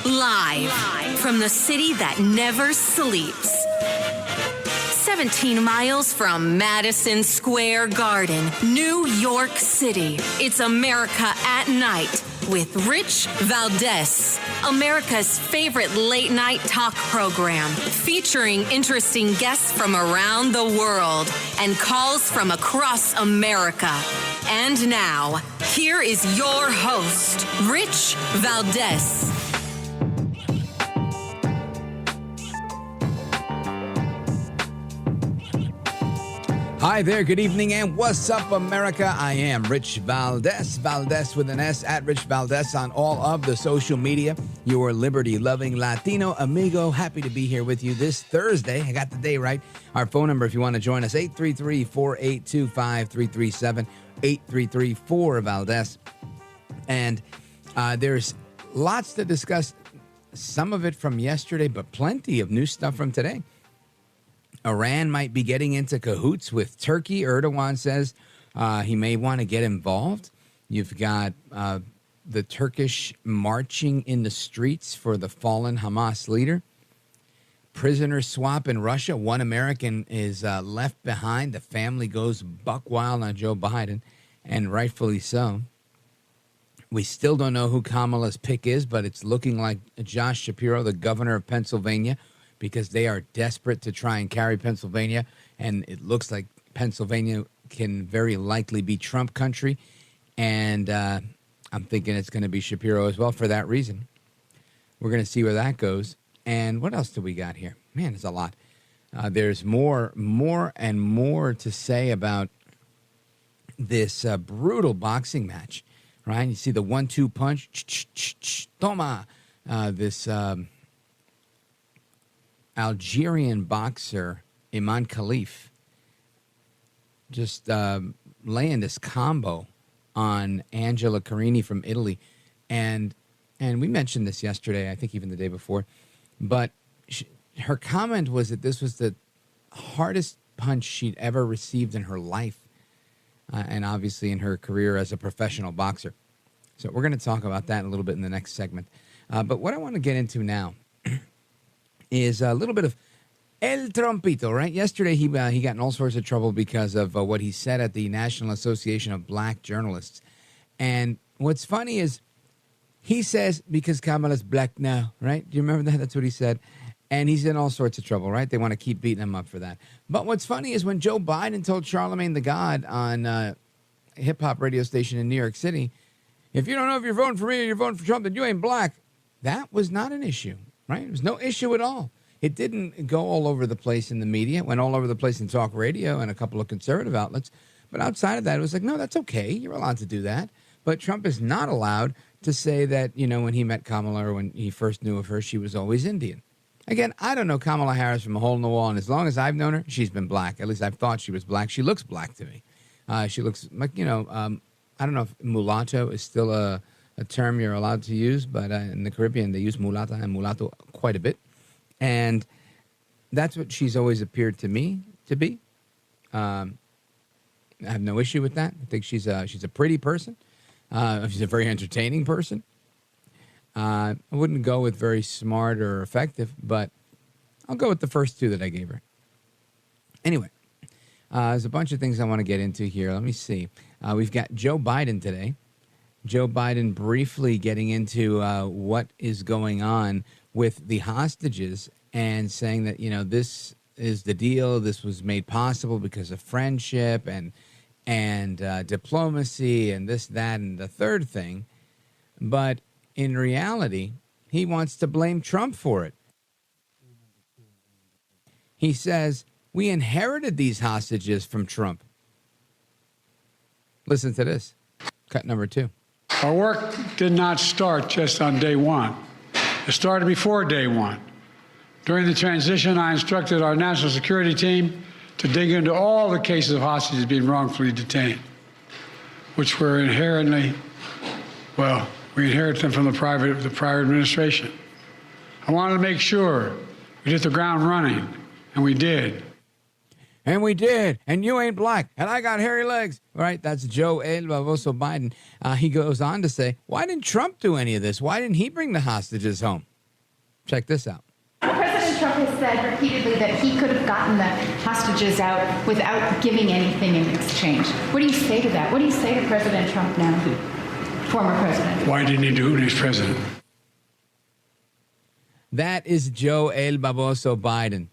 Live from the city that never sleeps. 17 miles from Madison Square Garden, New York City. It's America at Night with Rich Valdez, America's favorite late-night talk program, featuring interesting guests from around the world and calls from across America. And now, here is your host, Rich Valdez. Hi there, good evening, and what's up, America? I am Rich Valdez, Valdez with an S, at Rich Valdez on all of the social media. Your liberty-loving Latino amigo, happy to be here with you this Thursday. I got the day right. Our phone number, if you want to join us, 833-482-5337, 833-4-VALDEZ. And there's lots to discuss, some of it from yesterday, but plenty of new stuff from today. Iran might be getting into cahoots with Turkey. Erdogan says he may want to get involved. You've got the Turkish marching in the streets for the fallen Hamas leader. Prisoner swap in Russia. One American is left behind. The family goes buck wild on Joe Biden, and rightfully so. We still don't know who Kamala's pick is, but it's looking like Josh Shapiro, the governor of Pennsylvania, because they are desperate to try and carry Pennsylvania, and it looks like Pennsylvania can very likely be Trump country, and I'm thinking it's going to be Shapiro as well for that reason. We're going to see where that goes. And what else do we got here? Man, there's a lot. There's more and more to say about this brutal boxing match, right? You see the 1-2 punch, toma, this Algerian boxer Iman Khalif just laying this combo on Angela Carini from Italy, and we mentioned this yesterday, I think even the day before, but her comment was that this was the hardest punch she'd ever received in her life, and obviously in her career as a professional boxer. So we're going to talk about that a little bit in the next segment. But what I want to get into now is a little bit of El Trompito, right? Yesterday, he got in all sorts of trouble because of what he said at the National Association of Black Journalists. And what's funny is he says, because Kamala's black now, right? Do you remember that? That's what he said. And he's in all sorts of trouble, right? They want to keep beating him up for that. But what's funny is when Joe Biden told Charlemagne the God on a hip-hop radio station in New York City, if you don't know if you're voting for me or you're voting for Trump, then you ain't black. That was not an issue. Right? It was no issue at all. It didn't go all over the place in the media. It went all over the place in talk radio and a couple of conservative outlets. But outside of that, it was like, no, that's okay. You're allowed to do that. But Trump is not allowed to say that, you know, when he met Kamala or when he first knew of her, she was always Indian. Again, I don't know Kamala Harris from a hole in the wall. And as long as I've known her, she's been black. At least I've thought she was black. She looks black to me. She looks like, you know, I don't know if mulatto is still a term you're allowed to use, but in the Caribbean, they use mulata and mulatto quite a bit. And that's what she's always appeared to me to be. I have no issue with that. I think she's a pretty person. She's a very entertaining person. I wouldn't go with very smart or effective, but I'll go with the first two that I gave her. Anyway, there's a bunch of things I want to get into here. Let me see. We've got Joe Biden today. Joe Biden briefly getting into what is going on with the hostages and saying that, you know, this is the deal. This was made possible because of friendship and diplomacy and this, that, and the third thing. But in reality, he wants to blame Trump for it. He says, we inherited these hostages from Trump. Listen to this. Cut number 2. Our work did not start just on day one. It started before day one. During the transition, I instructed our national security team to dig into all the cases of hostages being wrongfully detained, which were inherently, well, we inherited them from the prior administration. I wanted to make sure we hit the ground running And we did. And we did. And you ain't black. And I got hairy legs. Right? That's Joe El Baboso Biden. He goes on to say, why didn't Trump do any of this? Why didn't he bring the hostages home? Check this out. President Trump has said repeatedly that he could have gotten the hostages out without giving anything in exchange. What do you say to that? What do you say to President Trump now, former president? Why didn't he do it when he was president? That is Joe El Baboso Biden.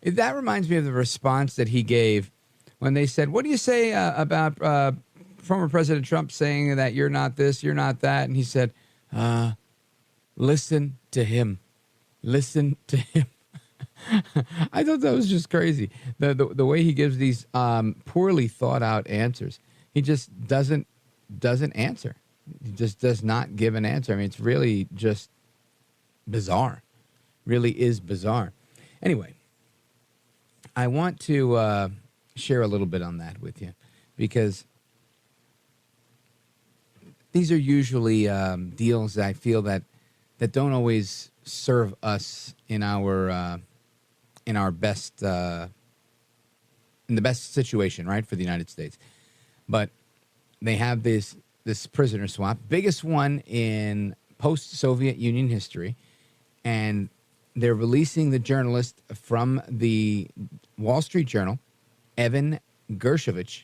That reminds me of the response that he gave when they said, what do you say about former President Trump saying that you're not this, you're not that? And he said, listen to him. Listen to him. I thought that was just crazy. The way he gives these poorly thought out answers. He just doesn't answer. He just does not give an answer. I mean, it's really just bizarre. Really is bizarre. Anyway, I want to share a little bit on that with you because these are usually deals that I feel that don't always serve us in our best in the best situation, right, for the United States. But they have this prisoner swap, biggest one in post-Soviet Union history, and they're releasing the journalist from the Wall Street Journal, Evan Gershkovich,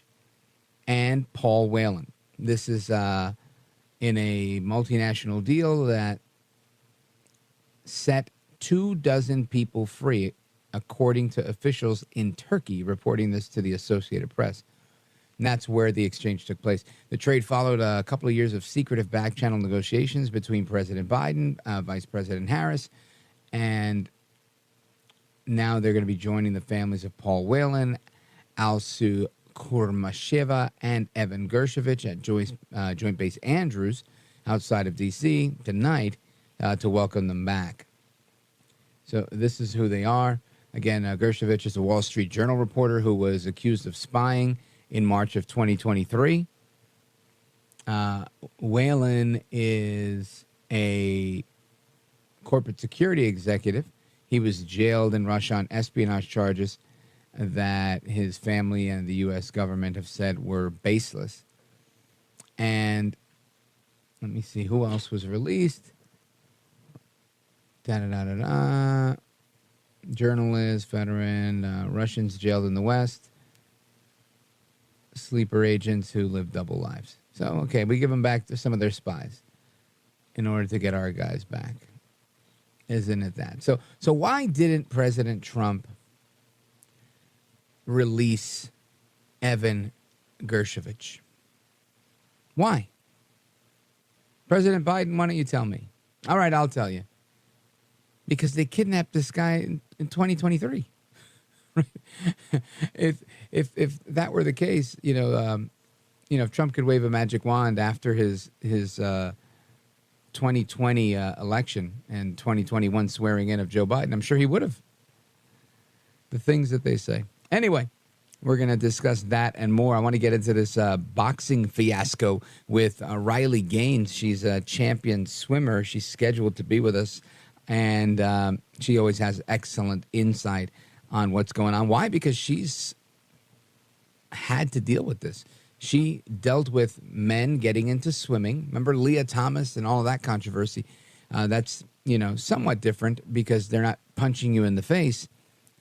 and Paul Whelan. This is in a multinational deal that set 24 people free, according to officials in Turkey, reporting this to the Associated Press. And that's where the exchange took place. The trade followed a couple of years of secretive back-channel negotiations between President Biden, Vice President Harris, and now they're going to be joining the families of Paul Whelan, Alsu Kurmasheva, and Evan Gershkovich at Joint Base Andrews outside of D.C. tonight to welcome them back. So this is who they are. Again, Gershkovich is a Wall Street Journal reporter who was accused of spying in March of 2023. Whelan is a corporate security executive. He was jailed in Russia on espionage charges that his family and the U.S. government have said were baseless. And let me see who else was released. Journalist, veteran, Russians jailed in the West, sleeper agents who live double lives. So, okay, we give them back to some of their spies in order to get our guys back. Isn't it that? So why didn't President Trump release Evan Gershkovich? Why? President Biden, why don't you tell me? All right, I'll tell you. Because they kidnapped this guy in 2023. If that were the case, if Trump could wave a magic wand after his 2020 election and 2021 swearing in of Joe Biden, I'm sure he would have. The things that they say. Anyway, we're going to discuss that and more. I want to get into this boxing fiasco with Riley Gaines. She's a champion swimmer. She's scheduled to be with us. And she always has excellent insight on what's going on. Why? Because she's had to deal with this. She dealt with men getting into swimming. Remember Leah Thomas and all of that controversy? That's, somewhat different because they're not punching you in the face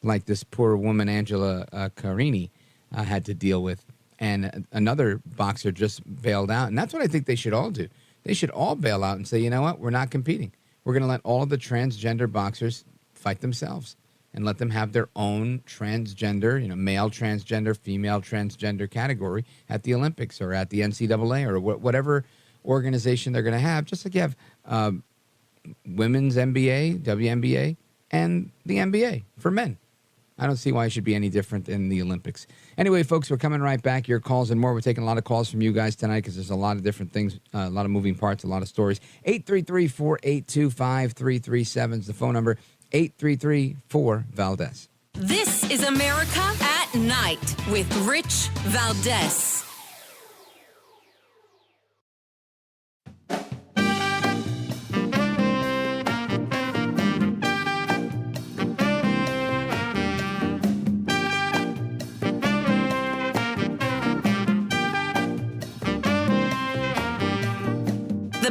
like this poor woman, Angela Carini, had to deal with. And another boxer just bailed out. And that's what I think they should all do. They should all bail out and say, you know what? We're not competing. We're going to let all of the transgender boxers fight themselves and let them have their own transgender, male transgender, female transgender category at the Olympics or at the NCAA or whatever organization they're going to have, just like you have women's NBA, WNBA, and the NBA for men. I don't see why it should be any different in the Olympics. Anyway, folks, we're coming right back. Your calls and more. We're taking a lot of calls from you guys tonight because there's a lot of different things, a lot of moving parts, a lot of stories. 833-482-5337 is the phone number. 833-4-VALDEZ. This is America at Night with Rich Valdez.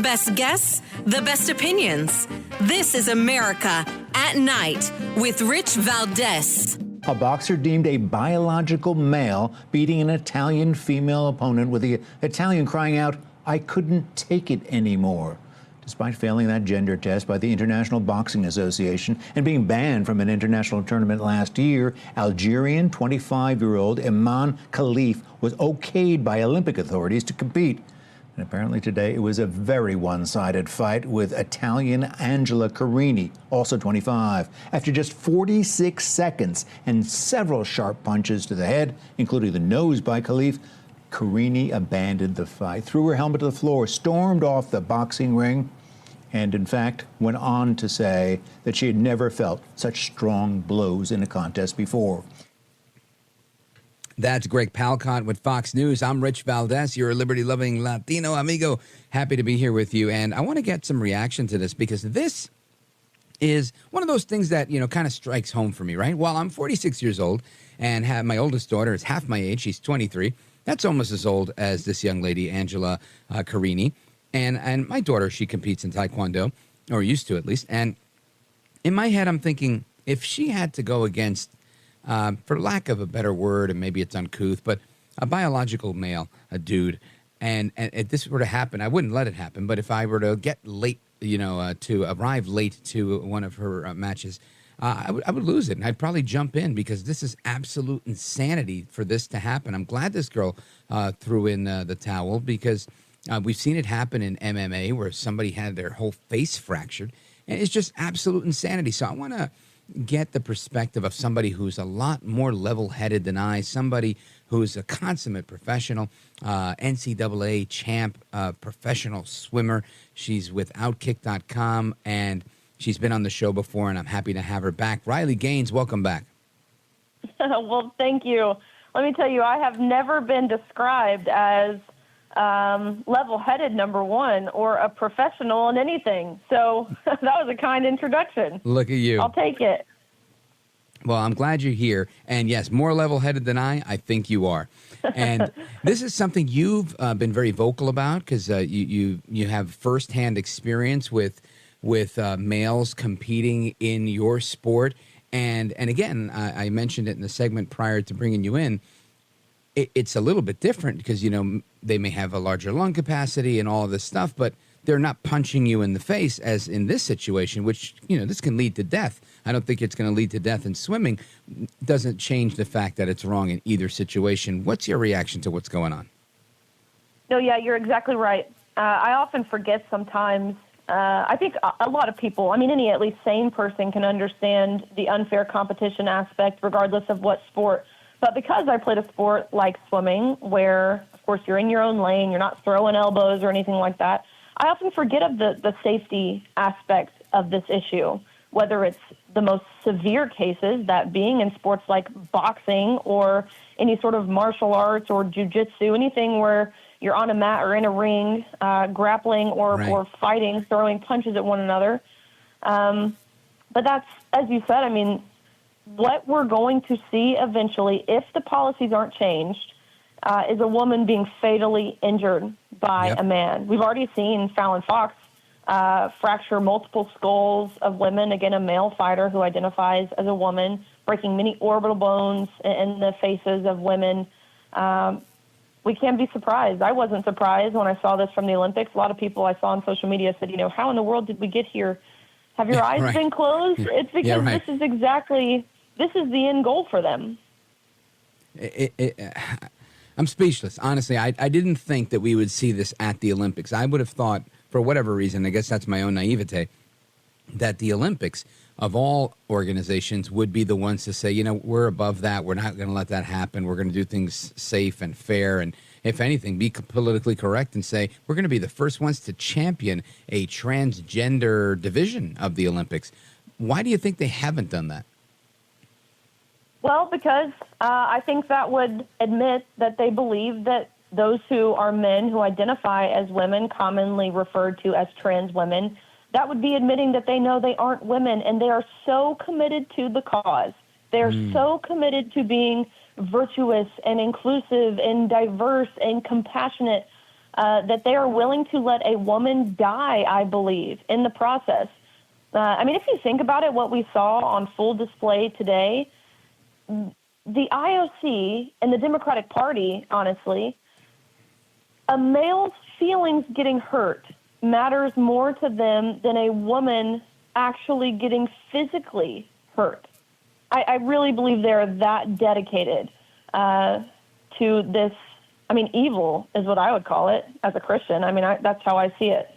best guests, the best opinions. This is America at Night with Rich Valdez. A boxer deemed a biological male beating an Italian female opponent, with the Italian crying out, "I couldn't take it anymore." Despite failing that gender test by the International Boxing Association and being banned from an international tournament last year, Algerian 25-year-old Iman Khalif was okayed by Olympic authorities to compete. And apparently today it was a very one-sided fight, with Italian Angela Carini, also 25. After just 46 seconds and several sharp punches to the head, including the nose by Khalif, Carini abandoned the fight, threw her helmet to the floor, stormed off the boxing ring, and in fact went on to say that she had never felt such strong blows in a contest before. That's Greg Palcott with Fox News. I'm Rich Valdez, your liberty-loving Latino amigo. Happy to be here with you. And I want to get some reaction to this, because this is one of those things that, kind of strikes home for me, right? Well, I'm 46 years old and have my oldest daughter is half my age. She's 23. That's almost as old as this young lady, Angela Carini. And my daughter, she competes in Taekwondo, or used to at least. And in my head, I'm thinking, if she had to go against, for lack of a better word, and maybe it's uncouth, but a biological male, a dude, and if this were to happen, I wouldn't let it happen. But if I were to get late, to arrive late to one of her matches, I would lose it, and I'd probably jump in, because this is absolute insanity for this to happen. I'm glad this girl threw in the towel, because we've seen it happen in MMA where somebody had their whole face fractured, and it's just absolute insanity. So I want to get the perspective of somebody who's a lot more level-headed than I, somebody who's a consummate professional, NCAA champ, professional swimmer. She's with Outkick.com, and she's been on the show before, and I'm happy to have her back. Riley Gaines, welcome back. Well, thank you. Let me tell you, I have never been described as level-headed, number one, or a professional in anything. So that was a kind introduction. Look at you. I'll take it. Well, I'm glad you're here. And yes, more level-headed than I think you are. And this is something you've been very vocal about, because you have firsthand experience with males competing in your sport. And again, I mentioned it in the segment prior to bringing you in. It's a little bit different, because, they may have a larger lung capacity and all of this stuff, but they're not punching you in the face as in this situation, which, this can lead to death. I don't think it's going to lead to death in swimming. Doesn't change the fact that it's wrong in either situation. What's your reaction to what's going on? No, yeah, you're exactly right. I often forget sometimes. I think a lot of people, any at least sane person, can understand the unfair competition aspect regardless of what sport. But because I played a sport like swimming, where, of course, you're in your own lane, you're not throwing elbows or anything like that, I often forget of the safety aspect of this issue, whether it's the most severe cases, that being in sports like boxing or any sort of martial arts or jiu-jitsu, anything where you're on a mat or in a ring, grappling or fighting, throwing punches at one another. But that's, as you said, what we're going to see eventually, if the policies aren't changed, is a woman being fatally injured by a man. We've already seen Fallon Fox fracture multiple skulls of women, again, a male fighter who identifies as a woman, breaking many orbital bones in the faces of women. We can't be surprised. I wasn't surprised when I saw this from the Olympics. A lot of people I saw on social media said, how in the world did we get here? Have your eyes been closed? It's because this is the end goal for them. I'm speechless. Honestly, I didn't think that we would see this at the Olympics. I would have thought, for whatever reason, I guess that's my own naivete, that the Olympics, of all organizations, would be the ones to say, we're above that. We're not going to let that happen. We're going to do things safe and fair. And if anything, be politically correct and say, we're going to be the first ones to champion a transgender division of the Olympics. Why do you think they haven't done that? Well, because I think that would admit that they believe that those who are men who identify as women, commonly referred to as trans women, that would be admitting that they know they aren't women, and they are so committed to the cause. They're so committed to being virtuous and inclusive and diverse and compassionate that they are willing to let a woman die, I believe, in the process. I mean, if you think about it, what we saw on full display today, the IOC and the Democratic Party, honestly, a male's feelings getting hurt matters more to them than a woman actually getting physically hurt. I really believe they're that dedicated to this. I mean, evil is what I would call it as a Christian. I mean, that's how I see it.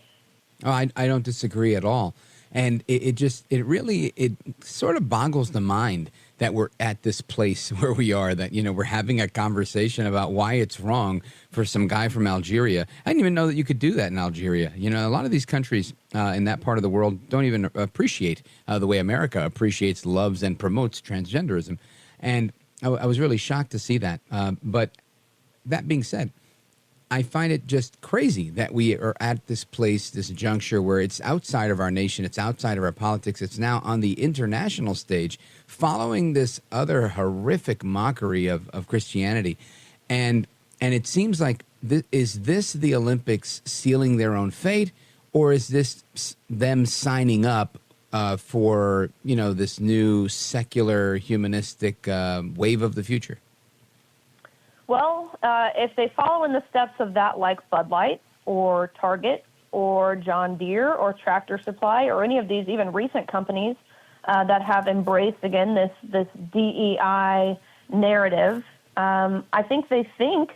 Oh, I don't disagree at all. And it really sort of boggles the mind that we're at this place where we are, that, you know, we're having a conversation about why it's wrong for some guy from Algeria. I didn't even know that you could do that in Algeria. You know, a lot of these countries in that part of the world don't even appreciate the way America appreciates, loves, and promotes transgenderism. And I was really shocked to see that. But that being said, I find it just crazy that we are at this place, this juncture where it's outside of our nation, it's outside of our politics, it's now on the international stage, following this other horrific mockery of Christianity. And it seems like, is this the Olympics sealing their own fate, or is this them signing up for, you know, this new secular, humanistic wave of the future? Well, if they follow in the steps of that, like Bud Light or Target or John Deere or Tractor Supply or any of these even recent companies that have embraced, again, this DEI narrative, I think they think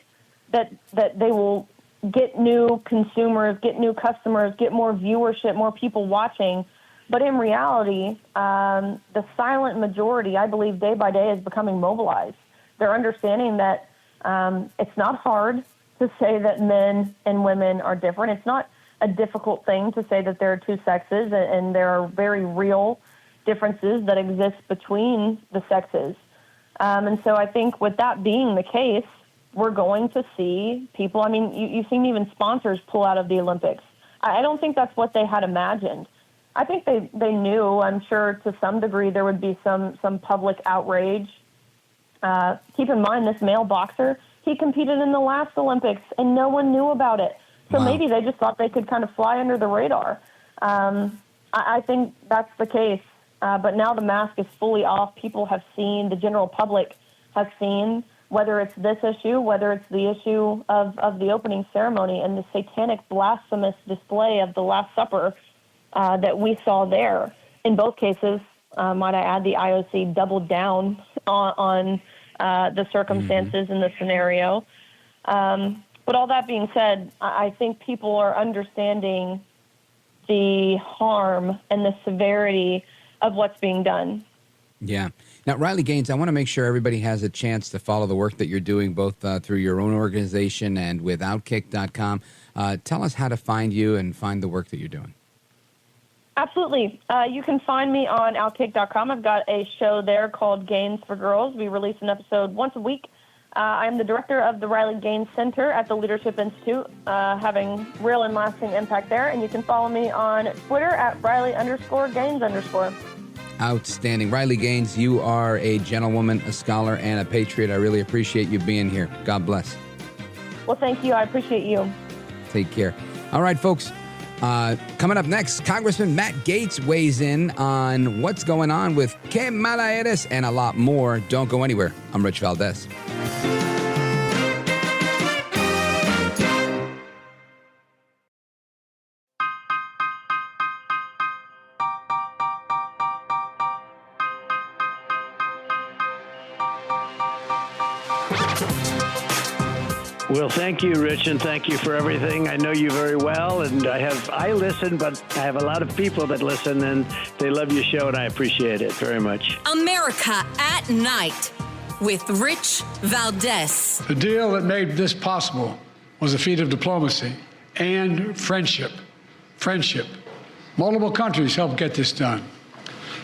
that they will get new consumers, get new customers, get more viewership, more people watching. But in reality, the silent majority, I believe, day by day is becoming mobilized. They're understanding that it's not hard to say that men and women are different. It's not a difficult thing to say that there are two sexes, and there are very real differences that exist between the sexes. And so I think with that being the case, we're going to see people, I mean, you've seen even sponsors pull out of the Olympics. I don't think that's what they had imagined. I think they knew, I'm sure to some degree, there would be some public outrage. Keep in mind, this male boxer, he competed in the last Olympics, and no one knew about it. So Wow. Maybe they just thought they could kind of fly under the radar. I think that's the case. But now the mask is fully off. People have seen, the general public has seen, whether it's this issue, whether it's the issue of the opening ceremony and the satanic, blasphemous display of the Last Supper that we saw there. In both cases, might I add, the IOC doubled down on the circumstances in the scenario. But all that being said, I think people are understanding the harm and the severity of what's being done. Yeah. Now, Riley Gaetz, I want to make sure everybody has a chance to follow the work that you're doing, both through your own organization and with Outkick.com. Tell us how to find you and find the work that you're doing. Absolutely. You can find me on Outkick.com. I've got a show there called Gains for Girls. We release an episode once a week. I'm the director of the Riley Gaines Center at the Leadership Institute, having real and lasting impact there. And you can follow me on Twitter at Riley_Gaines_. Outstanding. Riley Gaetz, you are a gentlewoman, a scholar, and a patriot. I really appreciate you being here. God bless. Well, thank you. I appreciate you. Take care. All right, folks. Coming up next, Congressman Matt Gaetz weighs in on what's going on with Que Mala Eres and a lot more. Don't go anywhere. I'm Rich Valdez. Well, thank you, Rich, and thank you for everything. I know you very well, and I listen, but I have a lot of people that listen, and they love your show, and I appreciate it very much. America at Night with Rich Valdez. The deal that made this possible was a feat of diplomacy and friendship. Friendship. Multiple countries helped get this done.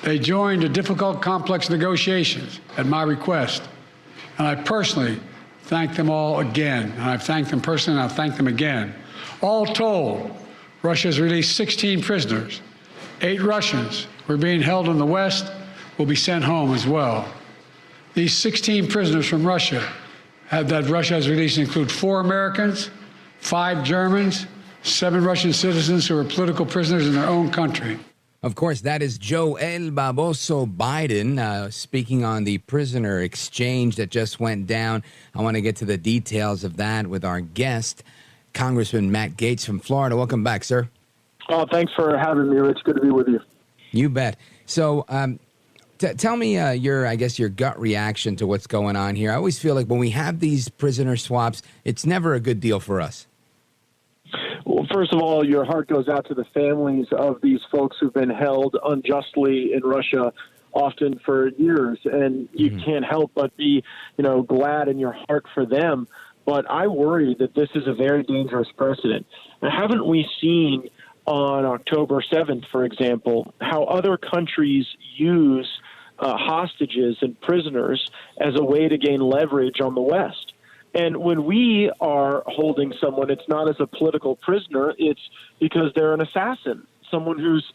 They joined the difficult, complex negotiations at my request, and I personally thank them all again. And I've thanked them personally, and I'll thank them again. All told, Russia has released 16 prisoners. 8 Russians who are being held in the West will be sent home as well. These 16 prisoners from Russia that Russia has released include 4 Americans, 5 Germans, 7 Russian citizens who are political prisoners in their own country. Of course, that is Joel Baboso Biden speaking on the prisoner exchange that just went down. I want to get to the details of that with our guest, Congressman Matt Gaetz from Florida. Welcome back, sir. Oh, thanks for having me, Rich. Good to be with you. You bet. So tell me your gut reaction to what's going on here. I always feel like when we have these prisoner swaps, it's never a good deal for us. Well, first of all, your heart goes out to the families of these folks who've been held unjustly in Russia, often for years, and you can't help but be, glad in your heart for them. But I worry that this is a very dangerous precedent. Now, haven't we seen on October 7th, for example, how other countries use hostages and prisoners as a way to gain leverage on the West? And when we are holding someone, it's not as a political prisoner, it's because they're an assassin, someone who's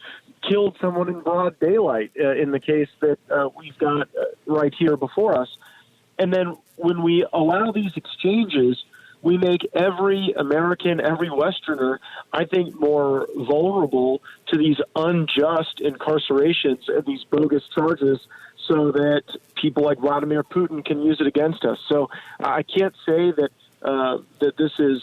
killed someone in broad daylight, in the case that we've got right here before us. And then when we allow these exchanges, we make every American, every Westerner, I think, more vulnerable to these unjust incarcerations and these bogus charges, so that people like Vladimir Putin can use it against us. So I can't say that that this is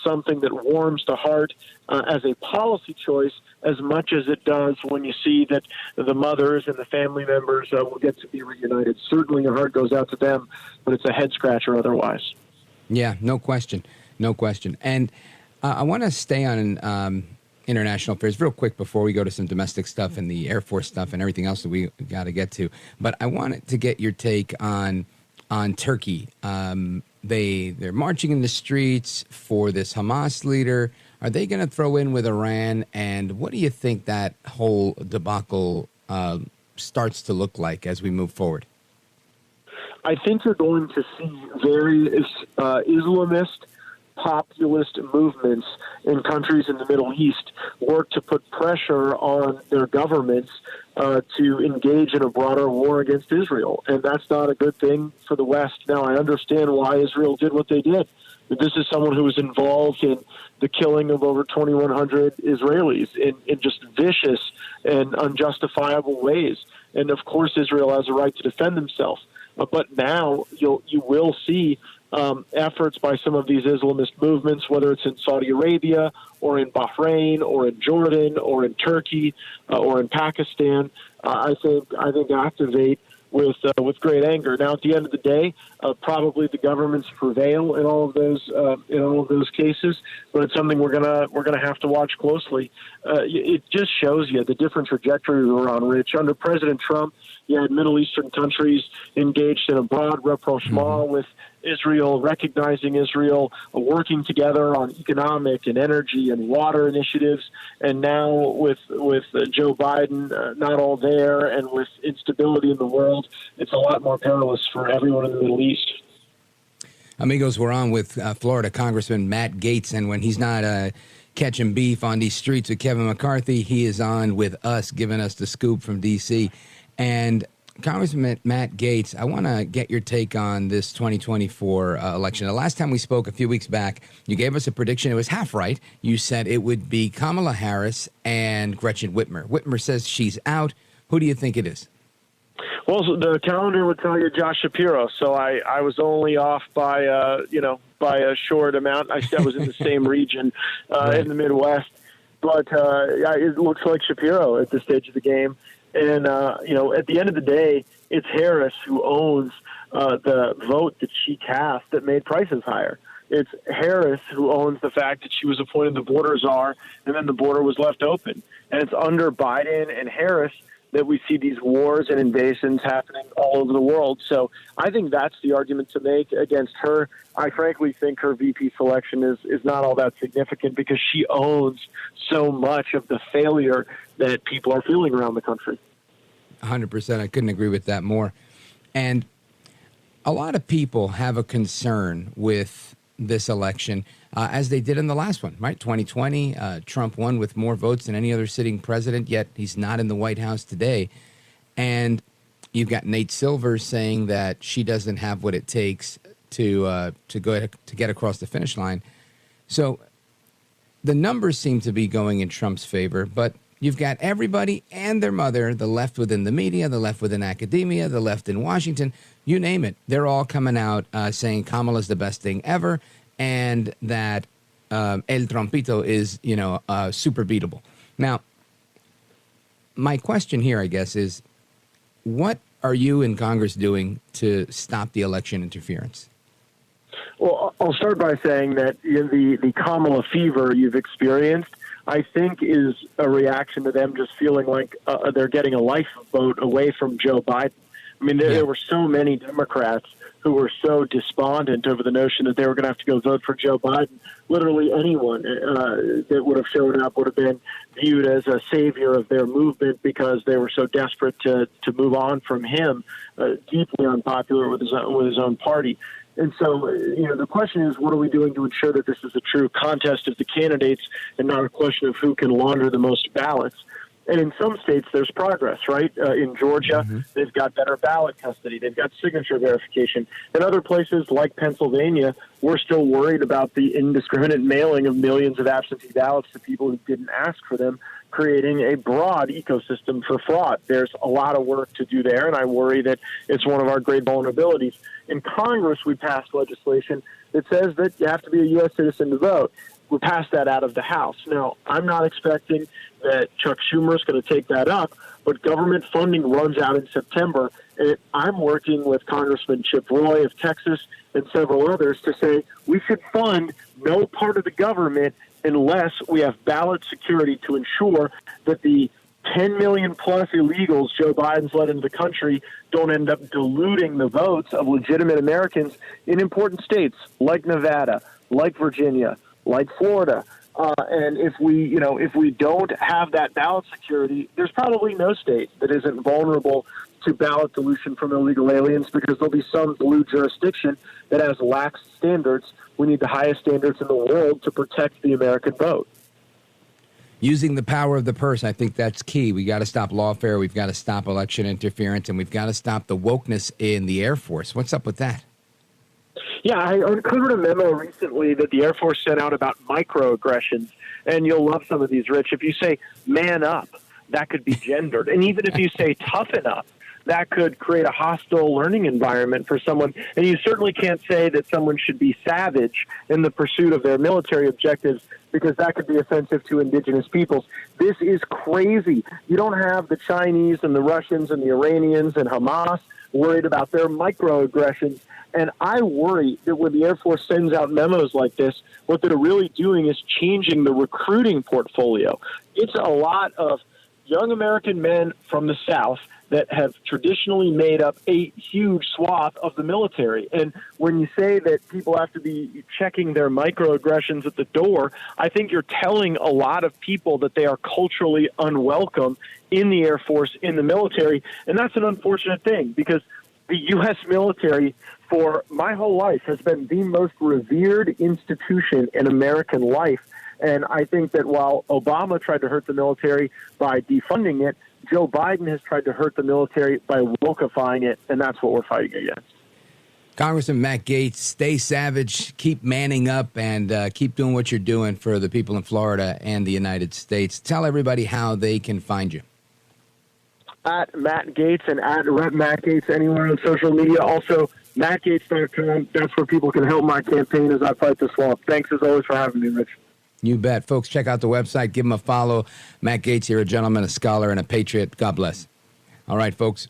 something that warms the heart as a policy choice as much as it does when you see that the mothers and the family members will get to be reunited. Certainly your heart goes out to them, but it's a head scratcher otherwise. Yeah, no question. No question. And I want to stay on international affairs real quick before we go to some domestic stuff and the Air Force stuff and everything else that we got to get to. But I wanted to get your take on Turkey. They're marching in the streets for this Hamas leader. Are they going to throw in with Iran? And what do you think that whole debacle starts to look like as we move forward? I think you're going to see very Islamist populist movements in countries in the Middle East work to put pressure on their governments to engage in a broader war against Israel. And that's not a good thing for the West. Now, I understand why Israel did what they did. This is someone who was involved in the killing of over 2,100 Israelis in just vicious and unjustifiable ways. And, of course, Israel has a right to defend themselves. But now you will see efforts by some of these Islamist movements, whether it's in Saudi Arabia or in Bahrain or in Jordan or in Turkey or in Pakistan, I think activate with great anger. Now, at the end of the day, probably the governments prevail in all of those cases, but it's something we're gonna have to watch closely. It just shows you the different trajectory we're on, Rich. Under President Trump, you had Middle Eastern countries engaged in a broad rapprochement with Israel, recognizing Israel, working together on economic and energy and water initiatives. And now with Joe Biden not all there, and with instability in the world, it's a lot more perilous for everyone in the Middle East. Amigos, we're on with Florida Congressman Matt Gaetz, and when he's not catching beef on these streets with Kevin McCarthy, he is on with us, giving us the scoop from D.C. And Congressman Matt Gaetz, I want to get your take on this 2024 election. The last time we spoke a few weeks back, you gave us a prediction. It was half right. You said it would be Kamala Harris and Gretchen Whitmer. Whitmer says she's out. Who do you think it is? Well, so the calendar would tell you Josh Shapiro. So I was only off by a short amount. I was in the same region in the Midwest, but it looks like Shapiro at this stage of the game. And, at the end of the day, it's Harris who owns the vote that she cast that made prices higher. It's Harris who owns the fact that she was appointed the border czar, and then the border was left open. And it's under Biden and Harris that we see these wars and invasions happening all over the world. So I think that's the argument to make against her. I frankly think her VP selection is not all that significant because she owns so much of the failure that people are feeling around the country. 100%. I couldn't agree with that more. And a lot of people have a concern with this election, as they did in the last one, right? 2020, Trump won with more votes than any other sitting president, yet he's not in the White House today. And you've got Nate Silver saying that she doesn't have what it takes to go ahead, to get across the finish line. So the numbers seem to be going in Trump's favor, but you've got everybody and their mother, the left within the media, the left within academia, the left in Washington, you name it. They're all coming out saying Kamala's the best thing ever and that El Trumpito is, super beatable. Now, my question here, I guess, is what are you in Congress doing to stop the election interference? Well, I'll start by saying that the Kamala fever you've experienced, I think, is a reaction to them just feeling like they're getting a lifeboat away from Joe Biden. I mean, there were so many Democrats who were so despondent over the notion that they were going to have to go vote for Joe Biden. Literally anyone that would have shown up would have been viewed as a savior of their movement because they were so desperate to move on from him, deeply unpopular with his own party. And so, the question is, what are we doing to ensure that this is a true contest of the candidates and not a question of who can launder the most ballots? And in some states, there's progress, right? In Georgia, they've got better ballot custody. They've got signature verification. In other places, like Pennsylvania, we're still worried about the indiscriminate mailing of millions of absentee ballots to people who didn't ask for them, creating a broad ecosystem for fraud. There's a lot of work to do there, and I worry that it's one of our great vulnerabilities. In Congress, we passed legislation that says that you have to be a U.S. citizen to vote. We passed that out of the House. Now, I'm not expecting that Chuck Schumer is going to take that up, but government funding runs out in September, and I'm working with Congressman Chip Roy of Texas and several others to say we should fund no part of the government unless we have ballot security to ensure that the 10 million plus illegals Joe Biden's let into the country don't end up diluting the votes of legitimate Americans in important states like Nevada, like Virginia, like Florida. And if we don't have that ballot security, there's probably no state that isn't vulnerable to ballot dilution from illegal aliens because there'll be some blue jurisdiction that has lax standards. We need the highest standards in the world to protect the American vote. Using the power of the purse, I think that's key. We got to stop lawfare. We've got to stop election interference, and we've got to stop the wokeness in the Air Force. What's up with that? Yeah, I uncovered a memo recently that the Air Force sent out about microaggressions, and you'll love some of these, Rich. If you say man up, that could be gendered. And even if you say toughen up, that could create a hostile learning environment for someone. And you certainly can't say that someone should be savage in the pursuit of their military objectives because that could be offensive to indigenous peoples. This is crazy. You don't have the Chinese and the Russians and the Iranians and Hamas worried about their microaggressions. And I worry that when the Air Force sends out memos like this, what they're really doing is changing the recruiting portfolio. It's a lot of young American men from the South that have traditionally made up a huge swath of the military. And when you say that people have to be checking their microaggressions at the door, I think you're telling a lot of people that they are culturally unwelcome in the Air Force, in the military. And that's an unfortunate thing because the U.S. military for my whole life has been the most revered institution in American life. And I think that while Obama tried to hurt the military by defunding it, Joe Biden has tried to hurt the military by wokeifying it, and that's what we're fighting against. Congressman Matt Gaetz, stay savage, keep manning up, and keep doing what you're doing for the people in Florida and the United States. Tell everybody how they can find you. At Matt Gaetz and at Rep Matt Gaetz anywhere on social media. Also, MattGaetz.com. That's where people can help my campaign as I fight the swamp. Thanks as always for having me, Rich. You bet. Folks, check out the website. Give him a follow. Matt Gaetz, you're a gentleman, a scholar, and a patriot. God bless. All right, folks.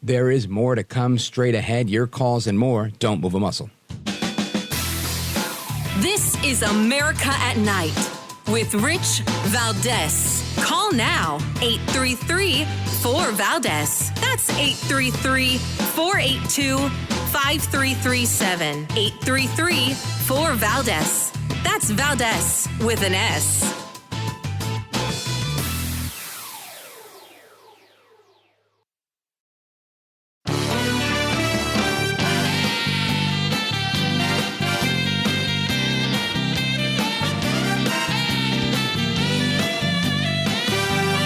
There is more to come straight ahead. Your calls and more. Don't move a muscle. This is America at Night with Rich Valdez. Call now, 833-4-VALDEZ. That's 833-482-5337. 833-4-VALDEZ. That's Valdez with an S.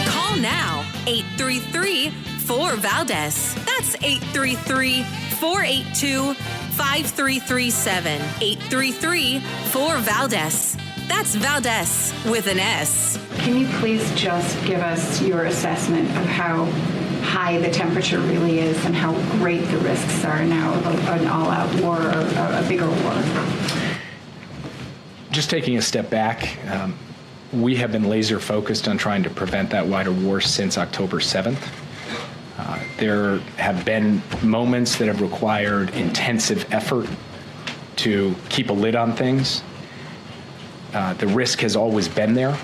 Call now, 833-4-VALDEZ. That's That's 833-482-5337. 833-4-VALDES. That's Valdez with an S. Can you please just give us your assessment of how high the temperature really is and how great the risks are now of an all-out war or a bigger war? Just taking a step back, we have been laser focused on trying to prevent that wider war since October 7th. There have been moments that have required intensive effort to keep a lid on things. The risk has always been there,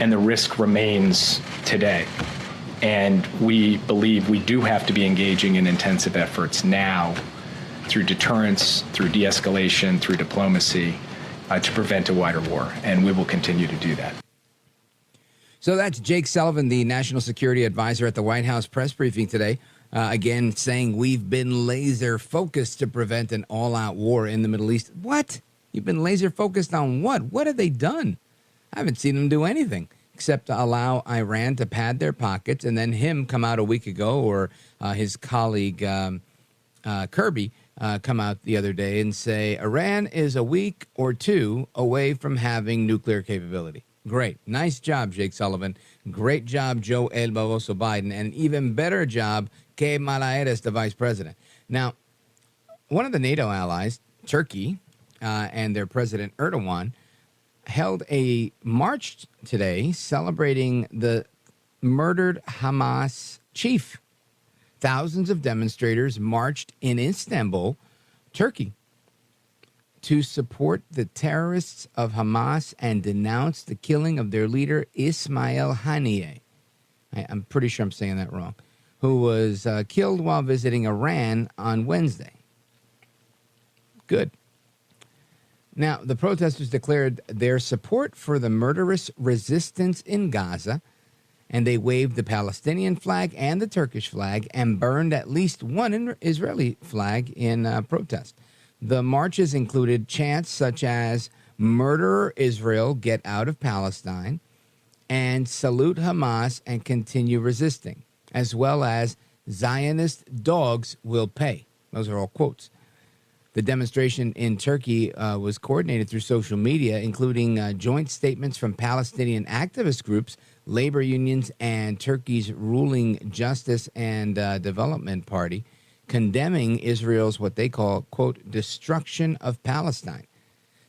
and the risk remains today. And we believe we do have to be engaging in intensive efforts now through deterrence, through de-escalation, through diplomacy to prevent a wider war, and we will continue to do that. So that's Jake Sullivan, the National Security Advisor at the White House press briefing today, again saying we've been laser focused to prevent an all-out war in the Middle East. What? You've been laser focused on what? What have they done? I haven't seen them do anything except to allow Iran to pad their pockets and then him come out a week ago, or his colleague Kirby come out the other day and say Iran is a week or two away from having nuclear capability. Great. Nice job, Jake Sullivan. Great job, Joe El Barroso Biden. And even better job, Que Malaeres, the vice president. Now, one of the NATO allies, Turkey, and their president Erdogan, held a march today celebrating the murdered Hamas chief. Thousands of demonstrators marched in Istanbul, Turkey, to support the terrorists of Hamas and denounce the killing of their leader, Ismail Haniyeh. I'm pretty sure I'm saying that wrong, who was killed while visiting Iran on Wednesday. Good. Now, the protesters declared their support for the murderous resistance in Gaza, and they waved the Palestinian flag and the Turkish flag and burned at least one Israeli flag in protest. The marches included chants such as "Murder Israel, get out of Palestine," and "Salute Hamas and continue resisting," as well as "Zionist dogs will pay." Those are all quotes. The demonstration in Turkey was coordinated through social media, including joint statements from Palestinian activist groups, labor unions, and Turkey's ruling Justice and Development Party, condemning Israel's what they call, quote, destruction of Palestine.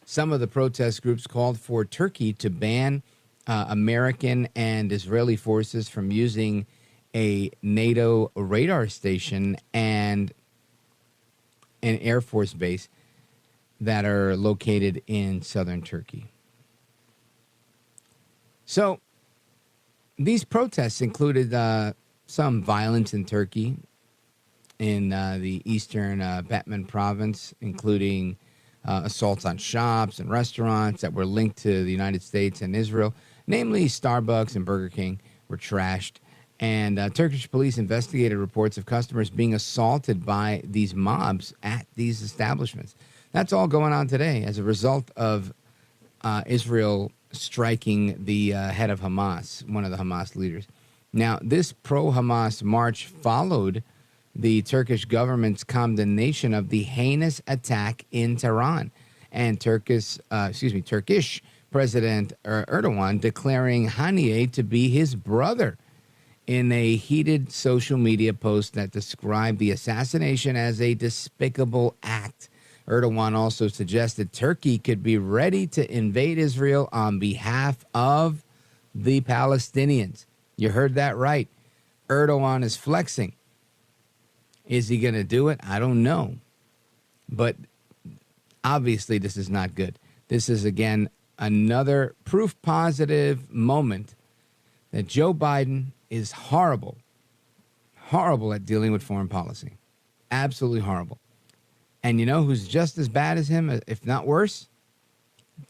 Some of the protest groups called for Turkey to ban American and Israeli forces from using a NATO radar station and an Air Force base that are located in southern Turkey. So these protests included some violence in Turkey, in the eastern Batman province, including assaults on shops and restaurants that were linked to the United States and Israel, namely Starbucks and Burger King, were trashed. And Turkish police investigated reports of customers being assaulted by these mobs at these establishments. That's all going on today as a result of Israel striking the head of Hamas, one of the Hamas leaders. Now, this pro-Hamas march followed the Turkish government's condemnation of the heinous attack in Tehran, and Turkish President Erdogan declaring Haniyeh to be his brother in a heated social media post that described the assassination as a despicable act. Erdogan also suggested Turkey could be ready to invade Israel on behalf of the Palestinians. You heard that right. Erdogan is flexing. Is he going to do it? I don't know. But obviously this is not good. This is, again, another proof positive moment that Joe Biden is horrible at dealing with foreign policy. Absolutely horrible. And you know who's just as bad as him, if not worse?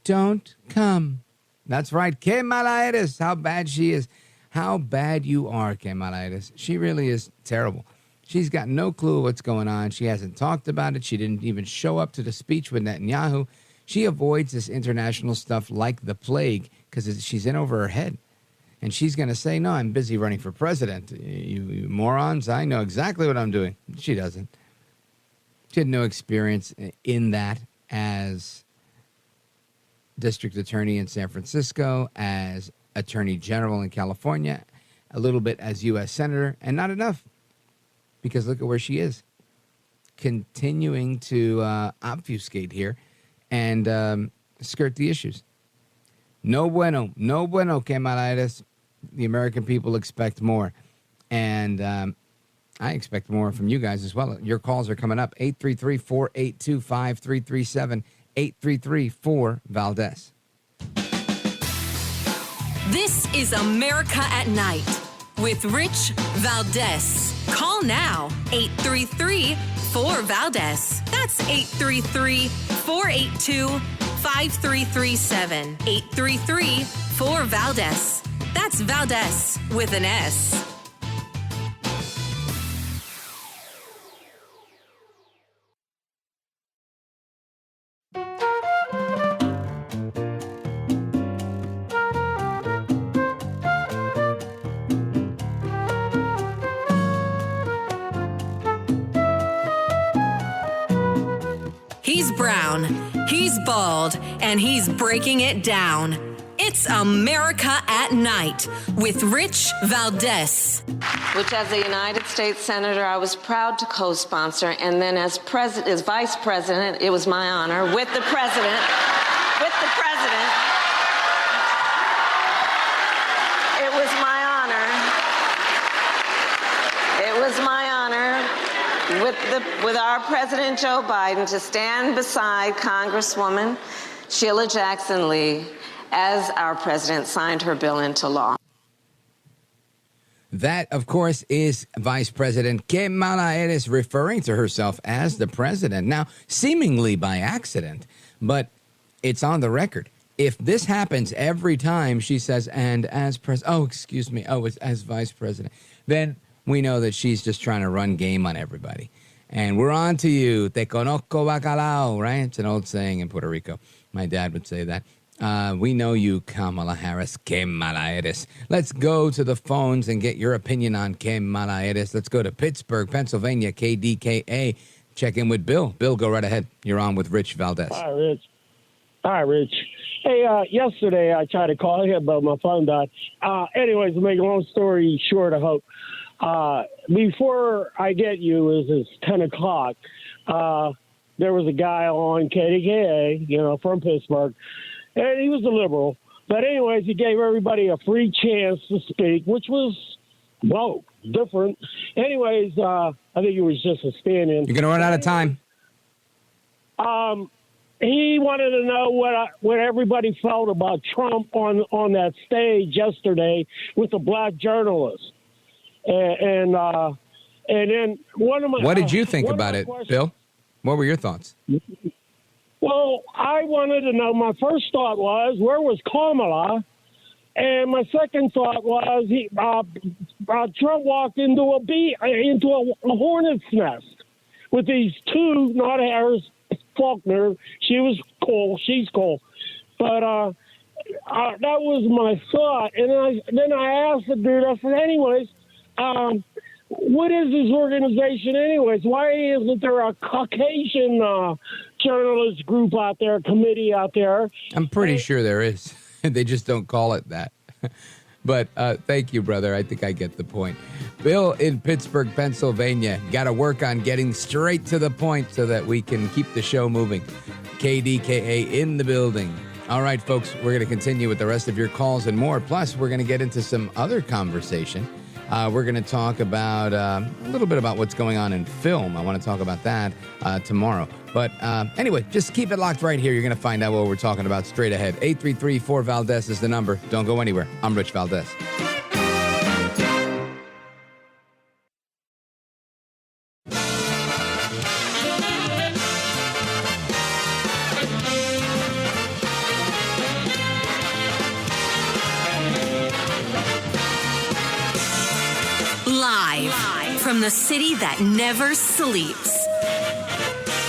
Don't come. That's right. Que Malaeres, how bad she is. How bad you are, Que Malaeres. She really is terrible. She's got no clue what's going on. She hasn't talked about it. She didn't even show up to the speech with Netanyahu. She avoids this international stuff like the plague because she's in over her head. And she's going to say, no, I'm busy running for president. You morons, I know exactly what I'm doing. She doesn't. She had no experience in that as district attorney in San Francisco, as attorney general in California, a little bit as U.S. senator, and not enough. Because look at where she is. Continuing to obfuscate here and skirt the issues. No bueno, Kamala Harris. The American people expect more. And I expect more from you guys as well. Your calls are coming up. 833-482-5337. 833-4-VALDEZ. This is America at Night with Rich Valdez. Call now, 833-4-VALDEZ. That's 833-482-5337. 833-4-VALDEZ. That's Valdez with an S. He's brown, he's bald, and he's breaking it down. It's America at Night with Rich Valdez. Which, as a United States Senator, I was proud to co-sponsor, and then as Vice President, it was my honor, with the President, it was my honor with our President Joe Biden to stand beside Congresswoman Sheila Jackson Lee as our president signed her bill into law. That, of course, is Vice President Kamala Harris referring to herself as the president. Now, seemingly by accident, but it's on the record. If this happens every time she says, and as president, it's as vice president, then we know that she's just trying to run game on everybody. And we're on to you. Te conozco bacalao, right? It's an old saying in Puerto Rico. My dad would say that. We know you, Kamala Harris. Let's go to the phones and get your opinion on Kamala Harris. Let's go to Pittsburgh, Pennsylvania, KDKA. Check in with Bill. Bill, go right ahead. You're on with Rich Valdez. Hi, Rich. Hey, yesterday I tried to call him, but my phone died. Anyways, to make a long story short, I hope. Before I get you, it's 10 o'clock. There was a guy on KDKA, from Pittsburgh, and he was a liberal. But anyways, he gave everybody a free chance to speak, which was, different. Anyways, I think it was just a stand-in. You're going to run out of time. He wanted to know what everybody felt about Trump on that stage yesterday with the black journalist. And then one of my... What did you think about it, Bill? What were your thoughts? Well, I wanted to know, my first thought was, where was Kamala? And my second thought was, Trump walked into a hornet's nest with these two, not Harris, Faulkner. She was cool. She's cool. But that was my thought. And then I asked the dude, I said, anyways, what is this organization anyways? Why isn't there a Caucasian journalist group out there, committee out there? I'm pretty sure there is. They just don't call it that. But thank you, brother. I think I get the point. Bill in Pittsburgh, Pennsylvania. Got to work on getting straight to the point so that we can keep the show moving. KDKA in the building. All right, folks, we're going to continue with the rest of your calls and more. Plus, we're going to get into some other conversation. We're going to talk about a little bit about what's going on in film. I want to talk about that tomorrow. But anyway, just keep it locked right here. You're going to find out what we're talking about straight ahead. 833-4-VALDEZ is the number. Don't go anywhere. I'm Rich Valdez. Live from the city that never sleeps.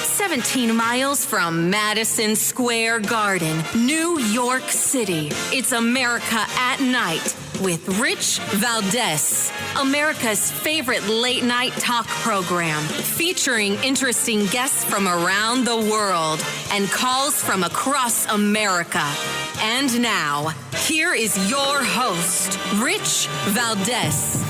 17 miles from Madison Square Garden, New York City. It's America at Night with Rich Valdez, America's favorite late night talk program, featuring interesting guests from around the world and calls from across America. And now, here is your host, Rich Valdez.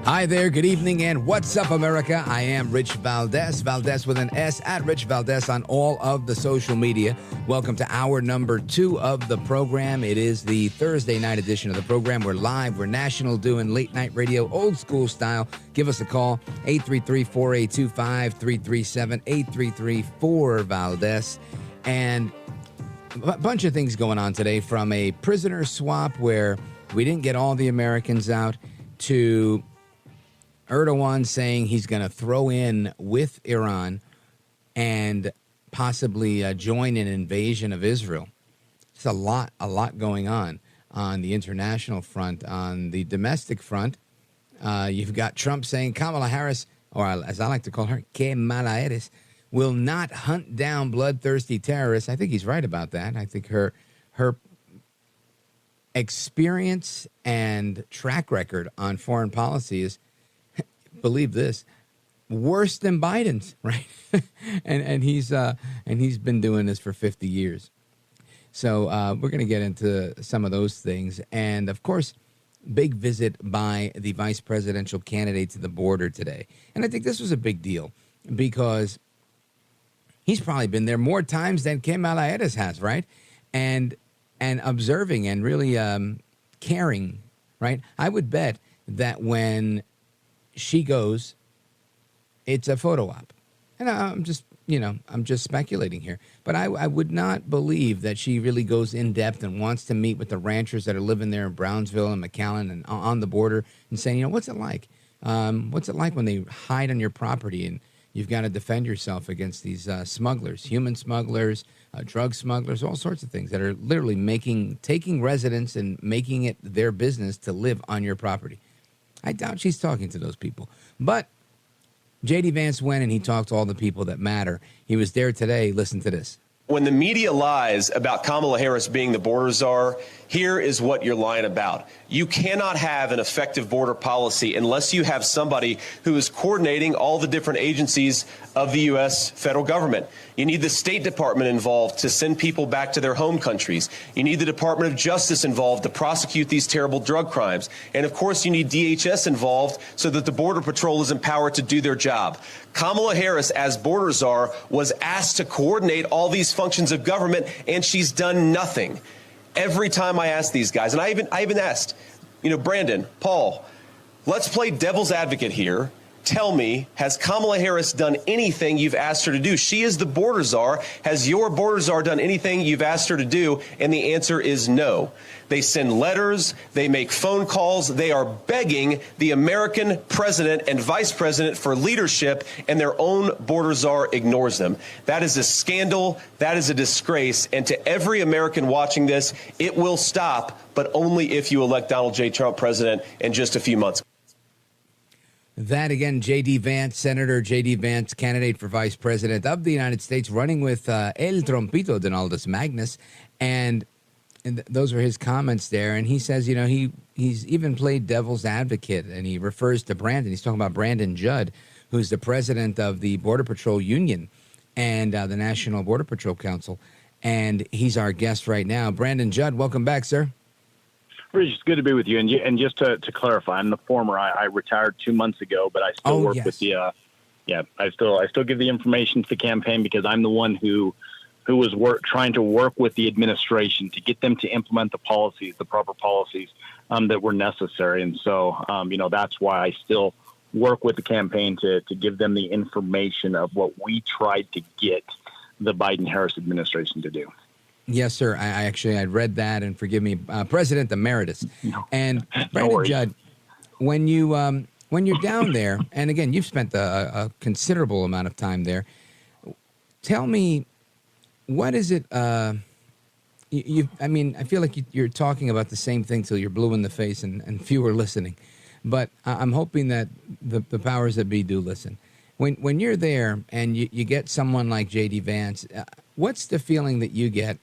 Hi there, good evening, and what's up, America? I am Rich Valdez, Valdez with an S, at Rich Valdez on all of the social media. Welcome to hour number 2 of the program. It is the Thursday night edition of the program. We're live, we're national, doing late night radio, old school style. Give us a call, 833-4825-337, 833-4-Valdez. And a bunch of things going on today, from a prisoner swap where we didn't get all the Americans out, to Erdogan saying he's going to throw in with Iran and possibly join an invasion of Israel. It's a lot going on the international front. On the domestic front, you've got Trump saying Kamala Harris, or as I like to call her, que mala eres, will not hunt down bloodthirsty terrorists. I think he's right about that. I think her experience and track record on foreign policy is, believe this, worse than Biden's, right? and he's been doing this for 50 years. So we're going to get into some of those things. And, of course, big visit by the vice presidential candidate to the border today. And I think this was a big deal because he's probably been there more times than Kamala Harris has, right? And observing and really caring, right? I would bet that when she goes, it's a photo op. And I'm just speculating here. But I would not believe that she really goes in depth and wants to meet with the ranchers that are living there in Brownsville and McAllen and on the border and saying, what's it like? What's it like when they hide on your property and you've got to defend yourself against these smugglers, human smugglers, drug smugglers, all sorts of things that are literally taking residents and making it their business to live on your property. I doubt she's talking to those people. But J.D. Vance went and he talked to all the people that matter. He was there today. Listen to this. When the media lies about Kamala Harris being the border czar, here is what you're lying about. You cannot have an effective border policy unless you have somebody who is coordinating all the different agencies of the U.S. federal government. You need the State Department involved to send people back to their home countries. You need the Department of Justice involved to prosecute these terrible drug crimes. And, of course, you need DHS involved so that the Border Patrol is empowered to do their job. Kamala Harris, as border czar, was asked to coordinate all these functions of government, and she's done nothing. Every time I ask these guys, and I even asked, Brandon, Paul, let's play devil's advocate here. Tell me, has Kamala Harris done anything you've asked her to do? She is the border czar. Has your border czar done anything you've asked her to do? And the answer is no. They send letters. They make phone calls. They are begging the American president and vice president for leadership, and their own border czar ignores them. That is a scandal. That is a disgrace. And to every American watching this, it will stop, but only if you elect Donald J. Trump president in just a few months. That again, J.D. Vance, Senator J.D. Vance, candidate for Vice President of the United States, running with El Trompito Donaldus Magnus. And those are his comments there. And he says, he's even played devil's advocate, and he refers to Brandon. He's talking about Brandon Judd, who's the president of the Border Patrol Union and the National Border Patrol Council. And he's our guest right now. Brandon Judd, welcome back, sir. Rich, it's good to be with you. And just to clarify, I'm the former. I retired 2 months ago, but I still work with the. I still give the information to the campaign because I'm the one who was trying to work with the administration to get them to implement the proper policies that were necessary. And so, that's why I still work with the campaign to give them the information of what we tried to get the Biden-Harris administration to do. Yes, sir. I read that, and forgive me, President Emeritus. No. And Brandon Judd, when you're down there, and again, you've spent a considerable amount of time there. Tell me, what is it? I feel like you're talking about the same thing till you're blue in the face, and few are listening. But I'm hoping that the powers that be do listen. When you're there and you get someone like J.D. Vance, what's the feeling that you get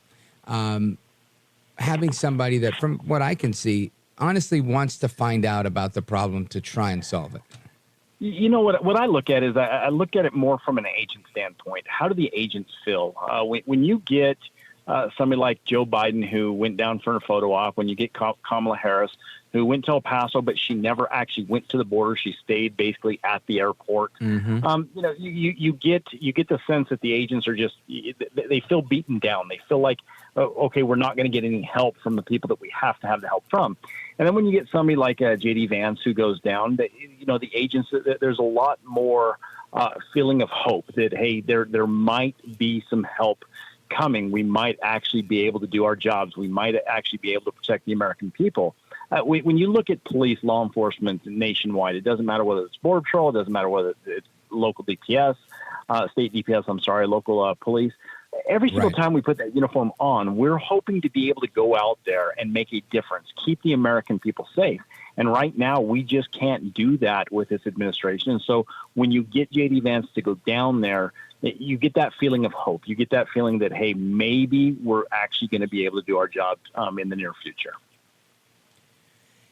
having somebody that, from what I can see, honestly wants to find out about the problem to try and solve it? You know, what I look at is I look at it more from an agent standpoint. How do the agents feel? When you get somebody like Joe Biden, who went down for a photo op, when you get Kamala Harris, who went to El Paso, but she never actually went to the border. She stayed basically at the airport. You know, you get the sense that the agents are just, they feel beaten down. They feel like, okay, we're not going to get any help from the people that we have to have the help from. And then when you get somebody like J.D. Vance who goes down, you know, the agents, there's a lot more feeling of hope that, hey, there might be some help coming. We might actually be able to do our jobs. We might actually be able to protect the American people. When you look at police, law enforcement nationwide, it doesn't matter whether it's Border Patrol, it doesn't matter whether it's local DPS, state DPS, local police. Every single time we put that uniform on, we're hoping to be able to go out there and make a difference, keep the American people safe. And right now, we just can't do that with this administration. And so when you get J.D. Vance to go down there, you get that feeling of hope. You get that feeling that, hey, maybe we're actually going to be able to do our job in the near future.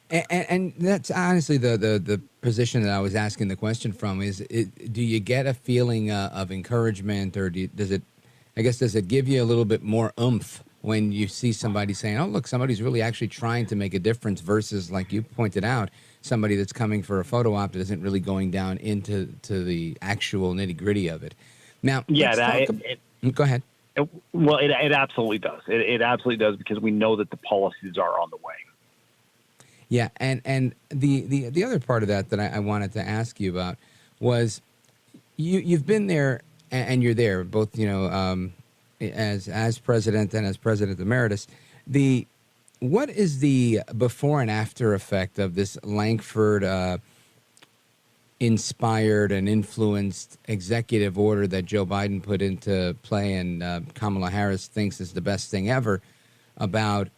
And that's honestly the position that I was asking the question from is, do you get a feeling of encouragement, or does it give you a little bit more oomph when you see somebody saying, oh, look, somebody's really actually trying to make a difference versus, like you pointed out, somebody that's coming for a photo op that isn't really going down into the actual nitty gritty of it. Now, go ahead. Well, it absolutely does. It absolutely does, because we know that the policies are on the way. Yeah, and the other part of that I wanted to ask you about was you've been there and you're there both, you know, as president and as president emeritus. What is the before and after effect of this Lankford inspired and influenced executive order that Joe Biden put into play and Kamala Harris thinks is the best thing ever about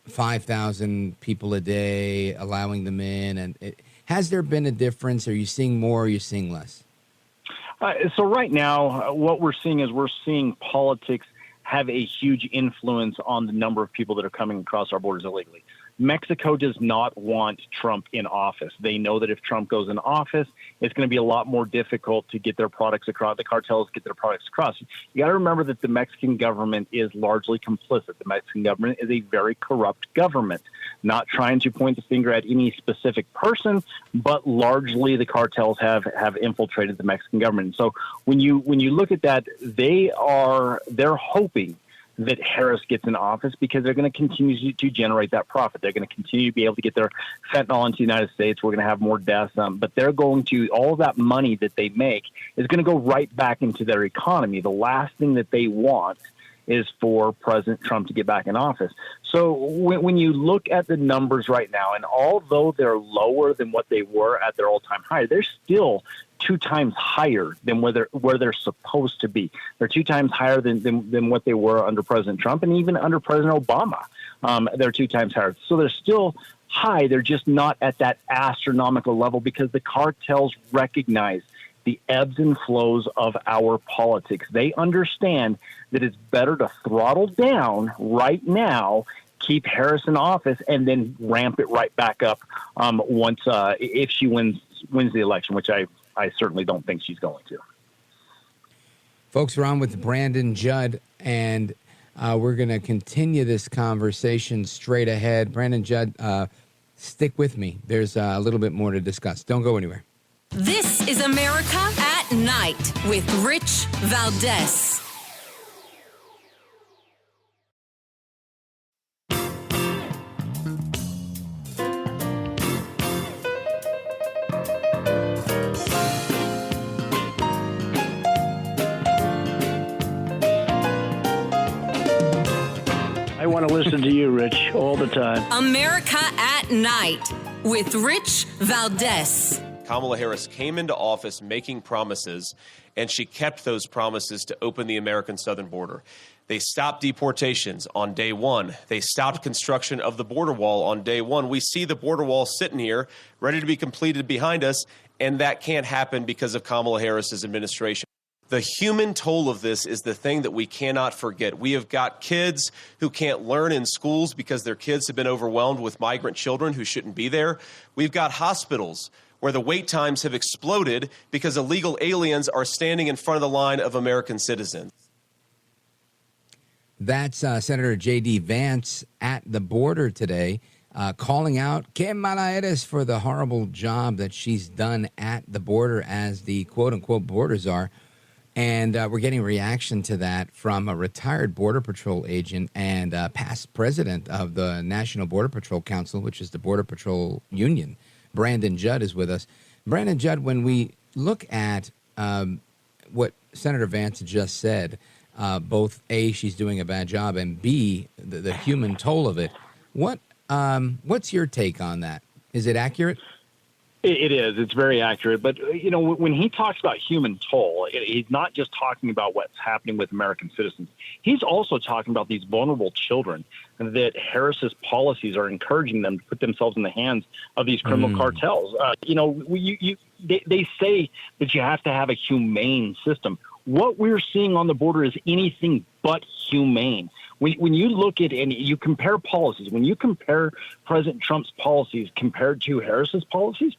5,000 people a day, allowing them in? And has there been a difference? Are you seeing more? Or are you seeing less? So right now, what we're seeing politics have a huge influence on the number of people that are coming across our borders illegally. Mexico does not want Trump in office. They know that if Trump goes in office, it's going to be a lot more difficult to get their products across, the cartels get their products across. You got to remember that the Mexican government is largely complicit. The Mexican government is a very corrupt government, not trying to point the finger at any specific person, but largely the cartels have infiltrated the Mexican government. So when you look at that, they're hoping that Harris gets in office because they're going to continue to generate that profit. They're going to continue to be able to get their fentanyl into the United States. We're going to have more deaths, but they're going to, all of that money that they make is going to go right back into their economy. The last thing that they want is for President Trump to get back in office. So when you look at the numbers right now, and although they're lower than what they were at their all-time high, they're still 2 times higher than where they're supposed to be. They're 2 times higher than what they were under President Trump, and even under President Obama. They're 2 times higher. So they're still high. They're just not at that astronomical level because the cartels recognize the ebbs and flows of our politics. They understand that it's better to throttle down right now, keep Harris in office, and then ramp it right back up once if she wins the election, which I certainly don't think she's going to. Folks, we're on with Brandon Judd, and we're going to continue this conversation straight ahead. Brandon Judd, stick with me. There's a little bit more to discuss. Don't go anywhere. This is America at Night with Rich Valdez. I want to listen to you, Rich, all the time. America at Night with Rich Valdez. Kamala Harris came into office making promises, and she kept those promises to open the American southern border. They stopped deportations on day one. They stopped construction of the border wall on day one. We see the border wall sitting here, ready to be completed behind us, and that can't happen because of Kamala Harris's administration. The human toll of this is the thing that we cannot forget. We have got kids who can't learn in schools because their kids have been overwhelmed with migrant children who shouldn't be there. We've got hospitals where the wait times have exploded because illegal aliens are standing in front of the line of American citizens. That's Senator J.D. Vance at the border today, calling out Kamala Harris for the horrible job that she's done at the border as the quote-unquote border czar. And we're getting reaction to that from a retired Border Patrol agent and past president of the National Border Patrol Council, which is the Border Patrol Union. Brandon Judd is with us. Brandon Judd, when we look at what Senator Vance just said, both A, she's doing a bad job, and B, the human toll of it, what's your take on that? Is it accurate? It is. It's very accurate. But, you know, when he talks about human toll, he's not just talking about what's happening with American citizens. He's also talking about these vulnerable children that Harris's policies are encouraging them to put themselves in the hands of these criminal cartels. They say that you have to have a humane system. What we're seeing on the border is anything but humane. When you look at and you compare policies, when you compare President Trump's policies compared to Harris's policies,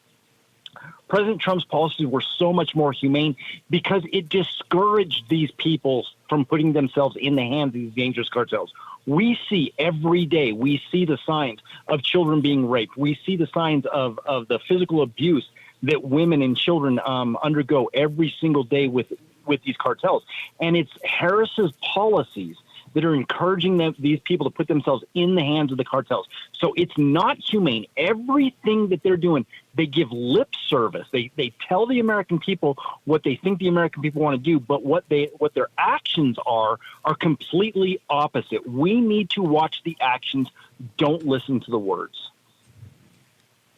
President Trump's policies were so much more humane because it discouraged these people from putting themselves in the hands of these dangerous cartels. We see every day, we see the signs of children being raped. We see the signs of the physical abuse that women and children undergo every single day with these cartels. And it's Harris's policies that are encouraging these people to put themselves in the hands of the cartels. So it's not humane. Everything that they're doing, they give lip service. They tell the American people what they think the American people want to do, but what their actions are completely opposite. We need to watch the actions. Don't listen to the words.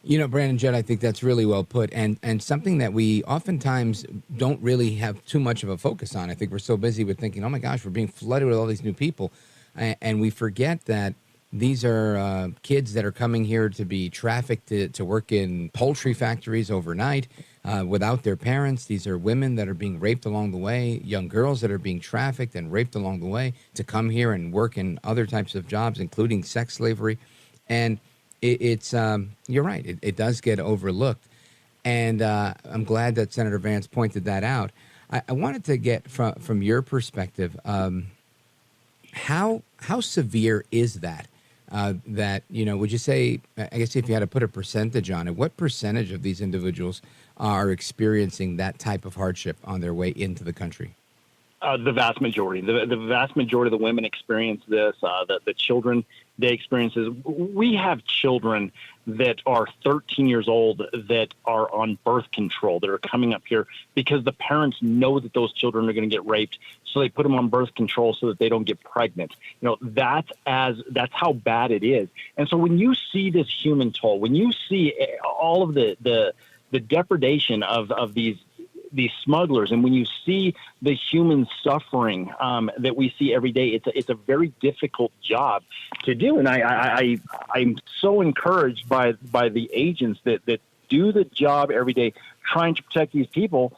You know, Brandon Judd, I think that's really well put, and something that we oftentimes don't really have too much of a focus on. I think we're so busy with thinking, oh my gosh, we're being flooded with all these new people, and we forget that these are kids that are coming here to be trafficked to work in poultry factories overnight without their parents. These are women that are being raped along the way, young girls that are being trafficked and raped along the way to come here and work in other types of jobs, including sex slavery, and it's you're right. It does get overlooked, and I'm glad that Senator Vance pointed that out. I wanted to get from your perspective, how severe is that? That, you know, would you say? I guess if you had to put a percentage on it, what percentage of these individuals are experiencing that type of hardship on their way into the country? The vast majority. The vast majority of the women experience this. The children, they experience this. We have children that are 13 years old that are on birth control, that are coming up here because the parents know that those children are going to get raped, so they put them on birth control so that they don't get pregnant. You know, that's how bad it is. And so when you see this human toll, when you see all of the depredation of these smugglers, and when you see the human suffering that we see every day, it's a very difficult job to do. And I'm so encouraged by the agents that do the job every day trying to protect these people.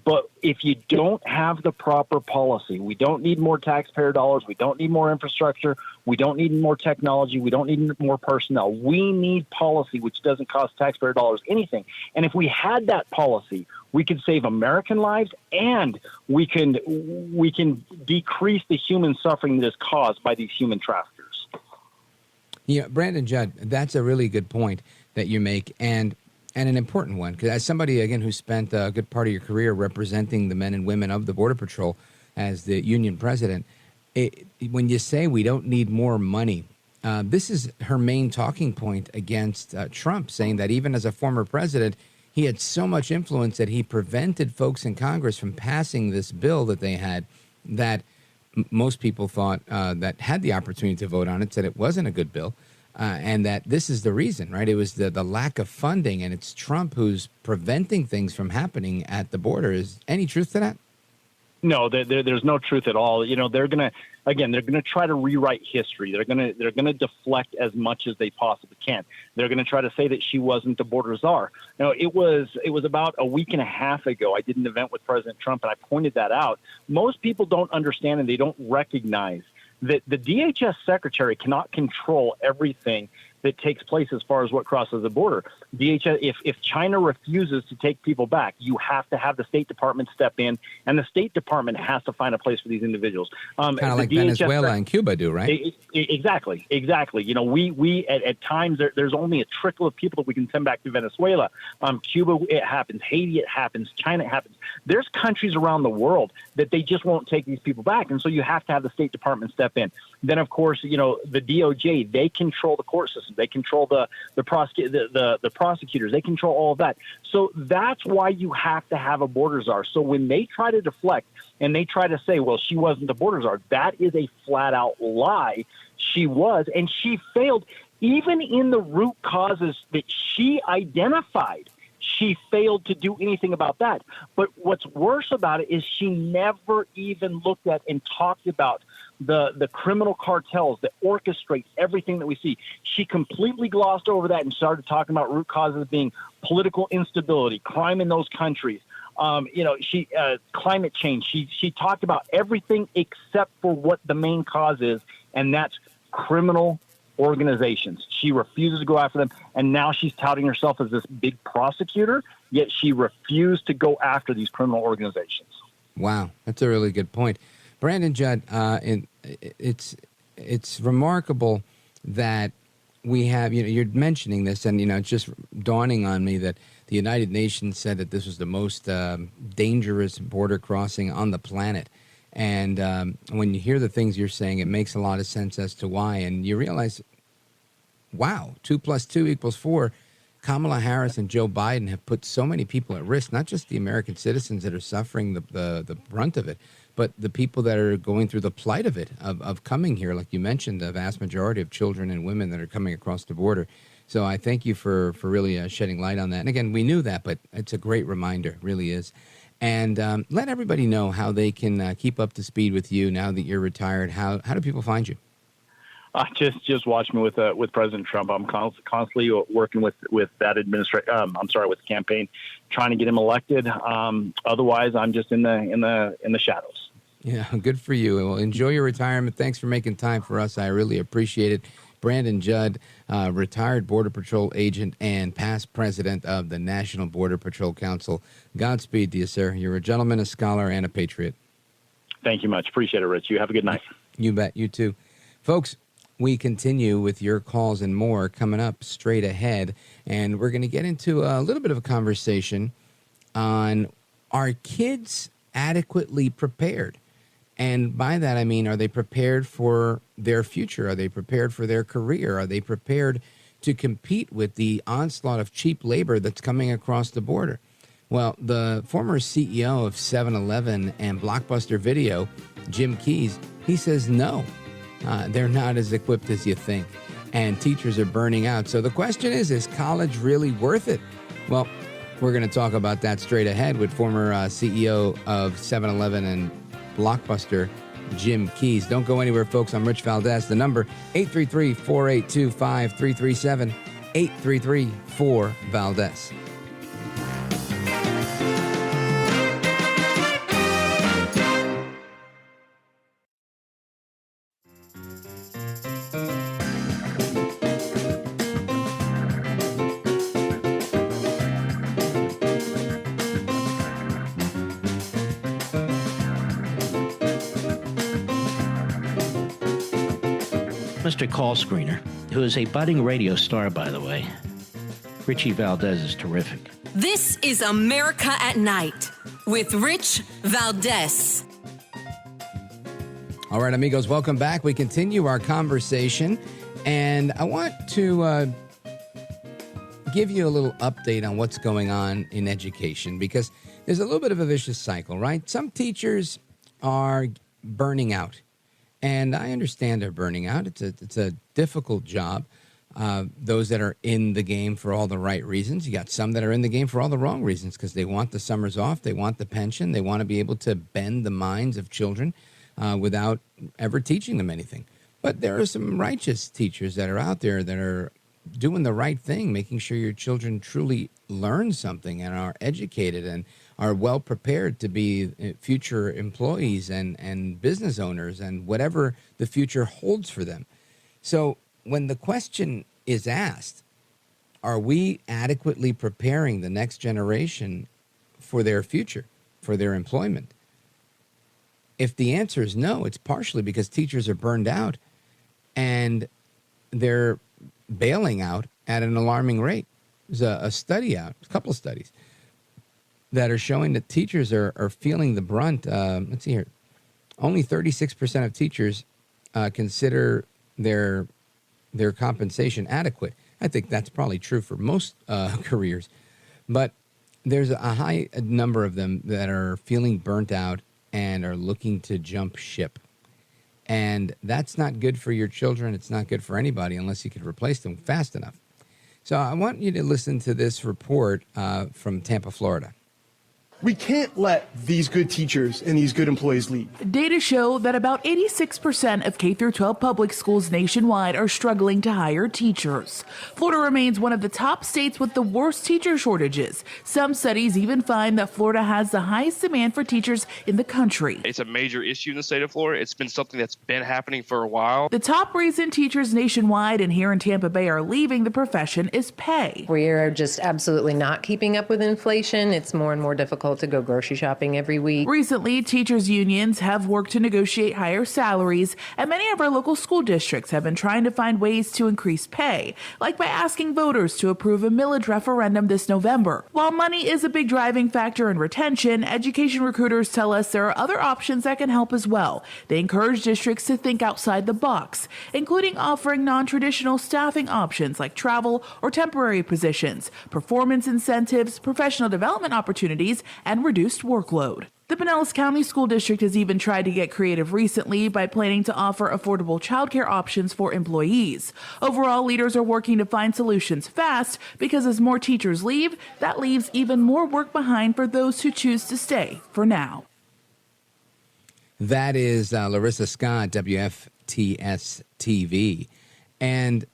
But if you don't have the proper policy, we don't need more taxpayer dollars. We don't need more infrastructure. We don't need more technology. We don't need more personnel. We need policy which doesn't cost taxpayer dollars anything. And if we had that policy, we could save American lives, and we can decrease the human suffering that is caused by these human traffickers. Yeah, Brandon Judd, that's a really good point that you make, and an important one, because as somebody, again, who spent a good part of your career representing the men and women of the Border Patrol as the union president, when you say we don't need more money, this is her main talking point against Trump, saying that even as a former president, he had so much influence that he prevented folks in Congress from passing this bill that they had, that most people thought that had the opportunity to vote on it said it wasn't a good bill. And that this is the reason, right? It was the lack of funding, and it's Trump who's preventing things from happening at the border. Is any truth to that? No, there's no truth at all. They're going to try to rewrite history. They're going to deflect as much as they possibly can. They're going to try to say that she wasn't the border czar. It was about a week and a half ago. I did an event with President Trump, and I pointed that out. Most people don't understand, and they don't recognize that the DHS secretary cannot control everything that takes place as far as what crosses the border. DHS, if China refuses to take people back, you have to have the State Department step in, and the State Department has to find a place for these individuals. Kind of like Venezuela and Cuba do, right? Exactly. We at times there's only a trickle of people that we can send back to Venezuela. Cuba, it happens. Haiti, it happens. China, it happens. There's countries around the world that they just won't take these people back, and so you have to have the State Department step in. Then, of course, the DOJ, they control the court system. They control the prosecutors. They control all of that. So that's why you have to have a border czar. So when they try to deflect and they try to say, well, she wasn't the border czar, that is a flat out lie. She was, and she failed. Even in the root causes that she identified, she failed to do anything about that. But what's worse about it is she never even looked at and talked about the criminal cartels that orchestrate everything that we see. She completely glossed over that and started talking about root causes being political instability, crime in those countries, climate change. She talked about everything except for what the main cause is, and that's criminal organizations. She refuses to go after them, and now she's touting herself as this big prosecutor, yet she refused to go after these criminal organizations. Wow, that's a really good point. Brandon Judd, it's remarkable that we have, you're mentioning this, and, it's just dawning on me that the United Nations said that this was the most dangerous border crossing on the planet. And when you hear the things you're saying, it makes a lot of sense as to why. And you realize, wow, 2 + 2 = 4. Kamala Harris and Joe Biden have put so many people at risk, not just the American citizens that are suffering the brunt of it, but the people that are going through the plight of it, of coming here. Like you mentioned, the vast majority of children and women that are coming across the border. So I thank you for really shedding light on that. And again, we knew that, but it's a great reminder, really is. And let everybody know how they can keep up to speed with you now that you're retired. How do people find you? Just watch me with President Trump. I'm constantly working with that administration. With the campaign, trying to get him elected. Otherwise, I'm just in the shadows. Yeah, good for you. Well, enjoy your retirement. Thanks for making time for us. I really appreciate it. Brandon Judd, retired Border Patrol agent and past president of the National Border Patrol Council. Godspeed to you, sir. You're a gentleman, a scholar, and a patriot. Thank you much. Appreciate it, Rich. You have a good night. You bet. You too. Folks, we continue with your calls and more coming up straight ahead. And we're going to get into a little bit of a conversation on, are kids adequately prepared? And by that, I mean, are they prepared for their future? Are they prepared for their career? Are they prepared to compete with the onslaught of cheap labor that's coming across the border? Well, the former CEO of 7-Eleven and Blockbuster Video, Jim Keyes, he says no. They're not as equipped as you think, and teachers are burning out. So the question is college really worth it? Well, we're going to talk about that straight ahead with former CEO of 7-Eleven and Blockbuster, Jim Keyes. Don't go anywhere, folks. I'm Rich Valdez. The number, 833-482-5337, 833-4-VALDEZ. Mr. Call Screener, who is a budding radio star, by the way. Richie Valdez is terrific. This is America at Night with Rich Valdez. All right, amigos, welcome back. We continue our conversation, and I want to give you a little update on what's going on in education, because there's a little bit of a vicious cycle, right? Some teachers are burning out. And I understand they're burning out. It's a difficult job. those that are in the game for all the right reasons. You got some that are in the game for all the wrong reasons because they want the summers off, they want the pension, they want to be able to bend the minds of children without ever teaching them anything. But there are some righteous teachers that are out there that are doing the right thing, making sure your children truly learn something and are educated and are well prepared to be future employees and business owners and whatever the future holds for them. So when the question is asked, are we adequately preparing the next generation for their future, for their employment? If the answer is no, it's partially because teachers are burned out and they're bailing out at an alarming rate. There's a study out, a couple of studies, that are showing that teachers are feeling the brunt. Let's see here. Only 36% of teachers consider their compensation adequate. I think that's probably true for most careers. But there's a high number of them that are feeling burnt out and are looking to jump ship. And that's not good for your children. It's not good for anybody unless you could replace them fast enough. So I want you to listen to this report from Tampa, Florida. We can't let these good teachers and these good employees leave. Data show that about 86% of K-12 public schools nationwide are struggling to hire teachers. Florida remains one of the top states with the worst teacher shortages. Some studies even find that Florida has the highest demand for teachers in the country. It's a major issue in the state of Florida. It's been something that's been happening for a while. The top reason teachers nationwide and here in Tampa Bay are leaving the profession is pay. We are just absolutely not keeping up with inflation. It's more and more difficult to go grocery shopping every week. Recently, teachers' unions have worked to negotiate higher salaries, and many of our local school districts have been trying to find ways to increase pay, like by asking voters to approve a millage referendum this November. While money is a big driving factor in retention, education recruiters tell us there are other options that can help as well. They encourage districts to think outside the box, including offering non-traditional staffing options like travel or temporary positions, performance incentives, professional development opportunities, and reduced workload. The Pinellas County School District has even tried to get creative recently by planning to offer affordable childcare options for employees. Overall, leaders are working to find solutions fast because as more teachers leave, that leaves even more work behind for those who choose to stay for now. That is Larissa Scott, WFTS TV. And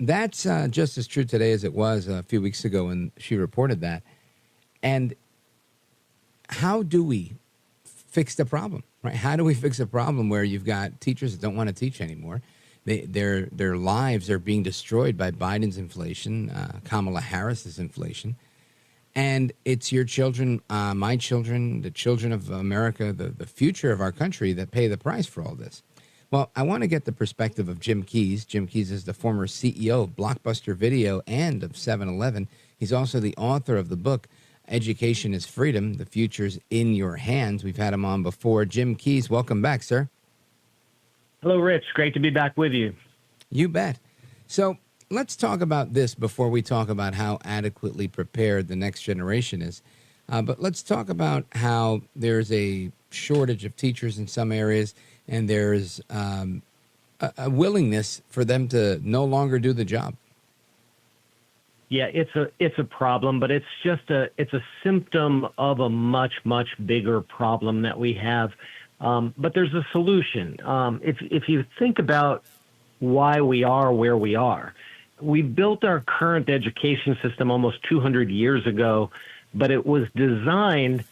that's just as true today as it was a few weeks ago when she reported that. And how do we fix the problem, right? How do we fix a problem where you've got teachers that don't want to teach anymore? Their lives are being destroyed by Biden's inflation, Kamala Harris's inflation. And it's your children, my children, the children of America, the future of our country that pay the price for all this. Well, I want to get the perspective of Jim Keyes. Jim Keyes is the former CEO of Blockbuster Video and of 7-Eleven. He's also the author of the book, Education is Freedom, the Future's in Your Hands. We've had him on before. Jim Keyes, welcome back, sir. Hello, Rich. Great to be back with you. You bet. So let's talk about this before we talk about how adequately prepared the next generation is. But let's talk about how there's a shortage of teachers in some areas, and there's a willingness for them to no longer do the job. Yeah, it's a problem, but it's a symptom of a much bigger problem that we have. But there's a solution. If you think about why we are where we are, we built our current education system almost 200 years ago, but it was designed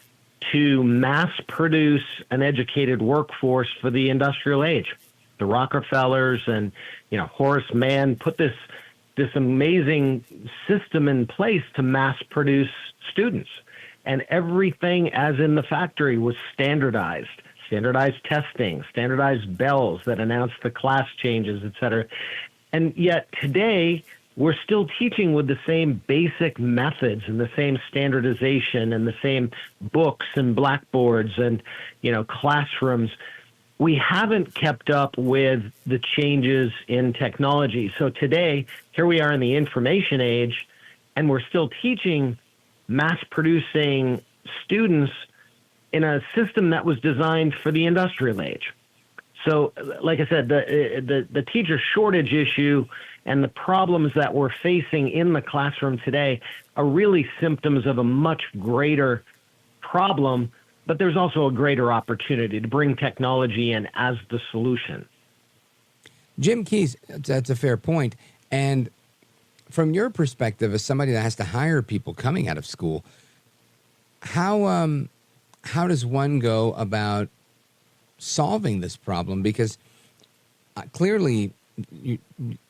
to mass produce an educated workforce for the industrial age. The Rockefellers and Horace Mann put this amazing system in place to mass produce students. And everything, as in the factory, was standardized testing, standardized bells that announced the class changes, et cetera. And yet today, we're still teaching with the same basic methods and the same standardization and the same books and blackboards and, classrooms. We haven't kept up with the changes in technology. So today, here we are in the information age, and we're still teaching mass-producing students in a system that was designed for the industrial age. So, like I said, the teacher shortage issue and the problems that we're facing in the classroom today are really symptoms of a much greater problem, but there's also a greater opportunity to bring technology in as the solution. Jim Keys, that's a fair point. And from your perspective, as somebody that has to hire people coming out of school, how does one go about solving this problem? Because clearly,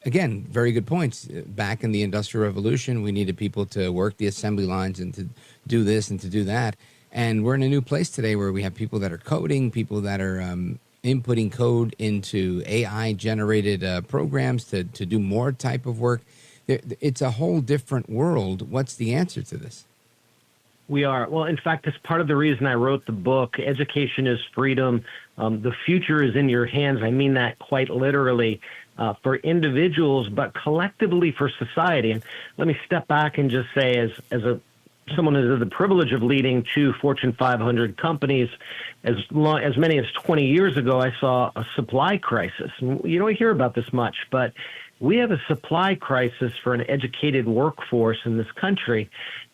again, very good points. Back in the Industrial Revolution, we needed people to work the assembly lines and to do this and to do that. And we're in a new place today where we have people that are coding, people that are inputting code into AI-generated programs to do more type of work. It's a whole different world. What's the answer to this? We are. Well, in fact, it's part of the reason I wrote the book, Education is Freedom. The future is in your hands. I mean that quite literally for individuals, but collectively for society. And let me step back and just say, as someone who has the privilege of leading 2 Fortune 500 companies, as many as 20 years ago, I saw a supply crisis. You don't hear about this much, but we have a supply crisis for an educated workforce in this country.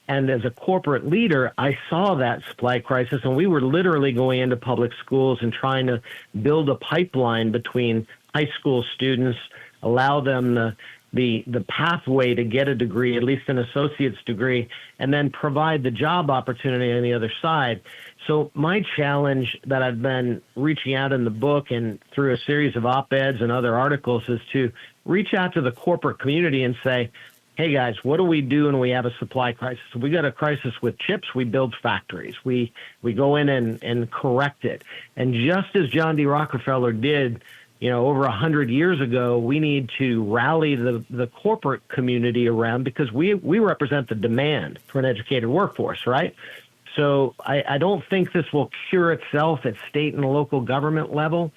And as a corporate leader, I saw that supply crisis, and we were literally going into public schools and trying to build a pipeline between high school students, allow them the pathway to get a degree, at least an associate's degree, and then provide the job opportunity on the other side. So my challenge that I've been reaching out in the book and through a series of op-eds and other articles is to reach out to the corporate community and say, hey guys, what do we do when we have a supply crisis? If we got a crisis with chips, we build factories. We go in and correct it. And just as John D. Rockefeller did, over 100 years ago, we need to rally the corporate community around, because we represent the demand for an educated workforce, right? So I don't think this will cure itself at state and local government level.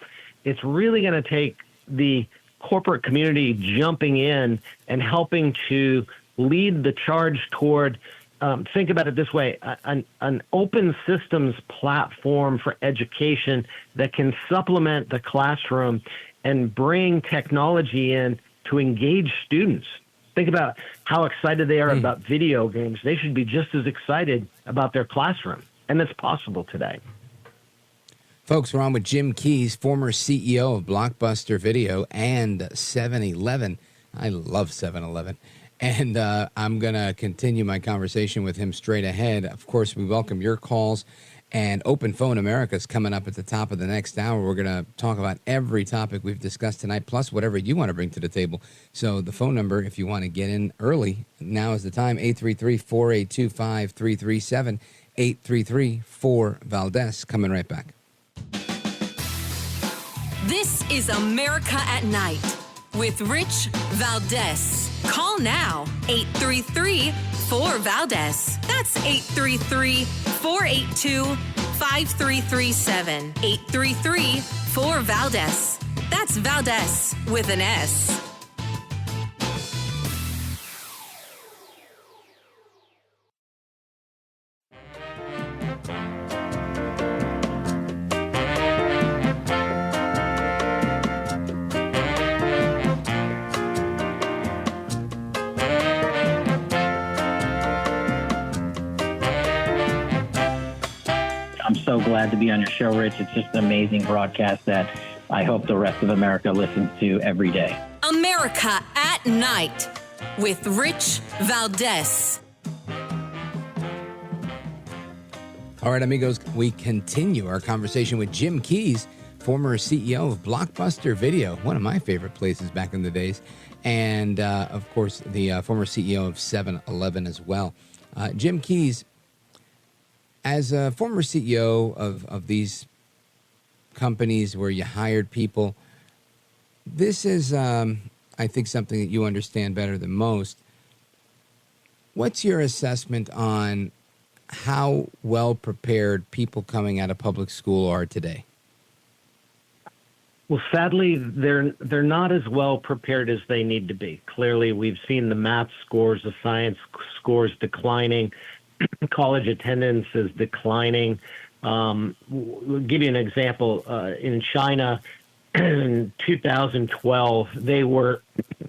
It's really going to take the corporate community jumping in and helping to lead the charge toward, think about it this way, an open systems platform for education that can supplement the classroom and bring technology in to engage students. Think about how excited they are about video games. They should be just as excited about their classroom, and it's possible today. Folks, we're on with Jim Keys, former CEO of Blockbuster Video and 7-Eleven. I love 7-Eleven. And I'm going to continue my conversation with him straight ahead. Of course, we welcome your calls. And Open Phone America is coming up at the top of the next hour. We're going to talk about every topic we've discussed tonight, plus whatever you want to bring to the table. So the phone number, if you want to get in early, now is the time, 833-482-5337, 833-4-VALDEZ. Coming right back. This is America at Night with Rich Valdez. Call now, 833-4-VALDEZ. That's 833-482-5337. 833-4-VALDEZ. That's Valdez with an S. So glad to be on your show, Rich. It's just an amazing broadcast that I hope the rest of America listens to every day. America at Night with Rich Valdez. All right, amigos, we continue our conversation with Jim Keys, former CEO of Blockbuster Video, one of my favorite places back in the days, and, of course, the former CEO of 7-Eleven as well. Jim Keys, as a former CEO of these companies where you hired people, this is, I think, something that you understand better than most. What's your assessment on how well prepared people coming out of public school are today? Well, sadly, they're not as well prepared as they need to be. Clearly, we've seen the math scores, the science scores declining. College attendance is declining. We'll give you an example. In China, in 2012, they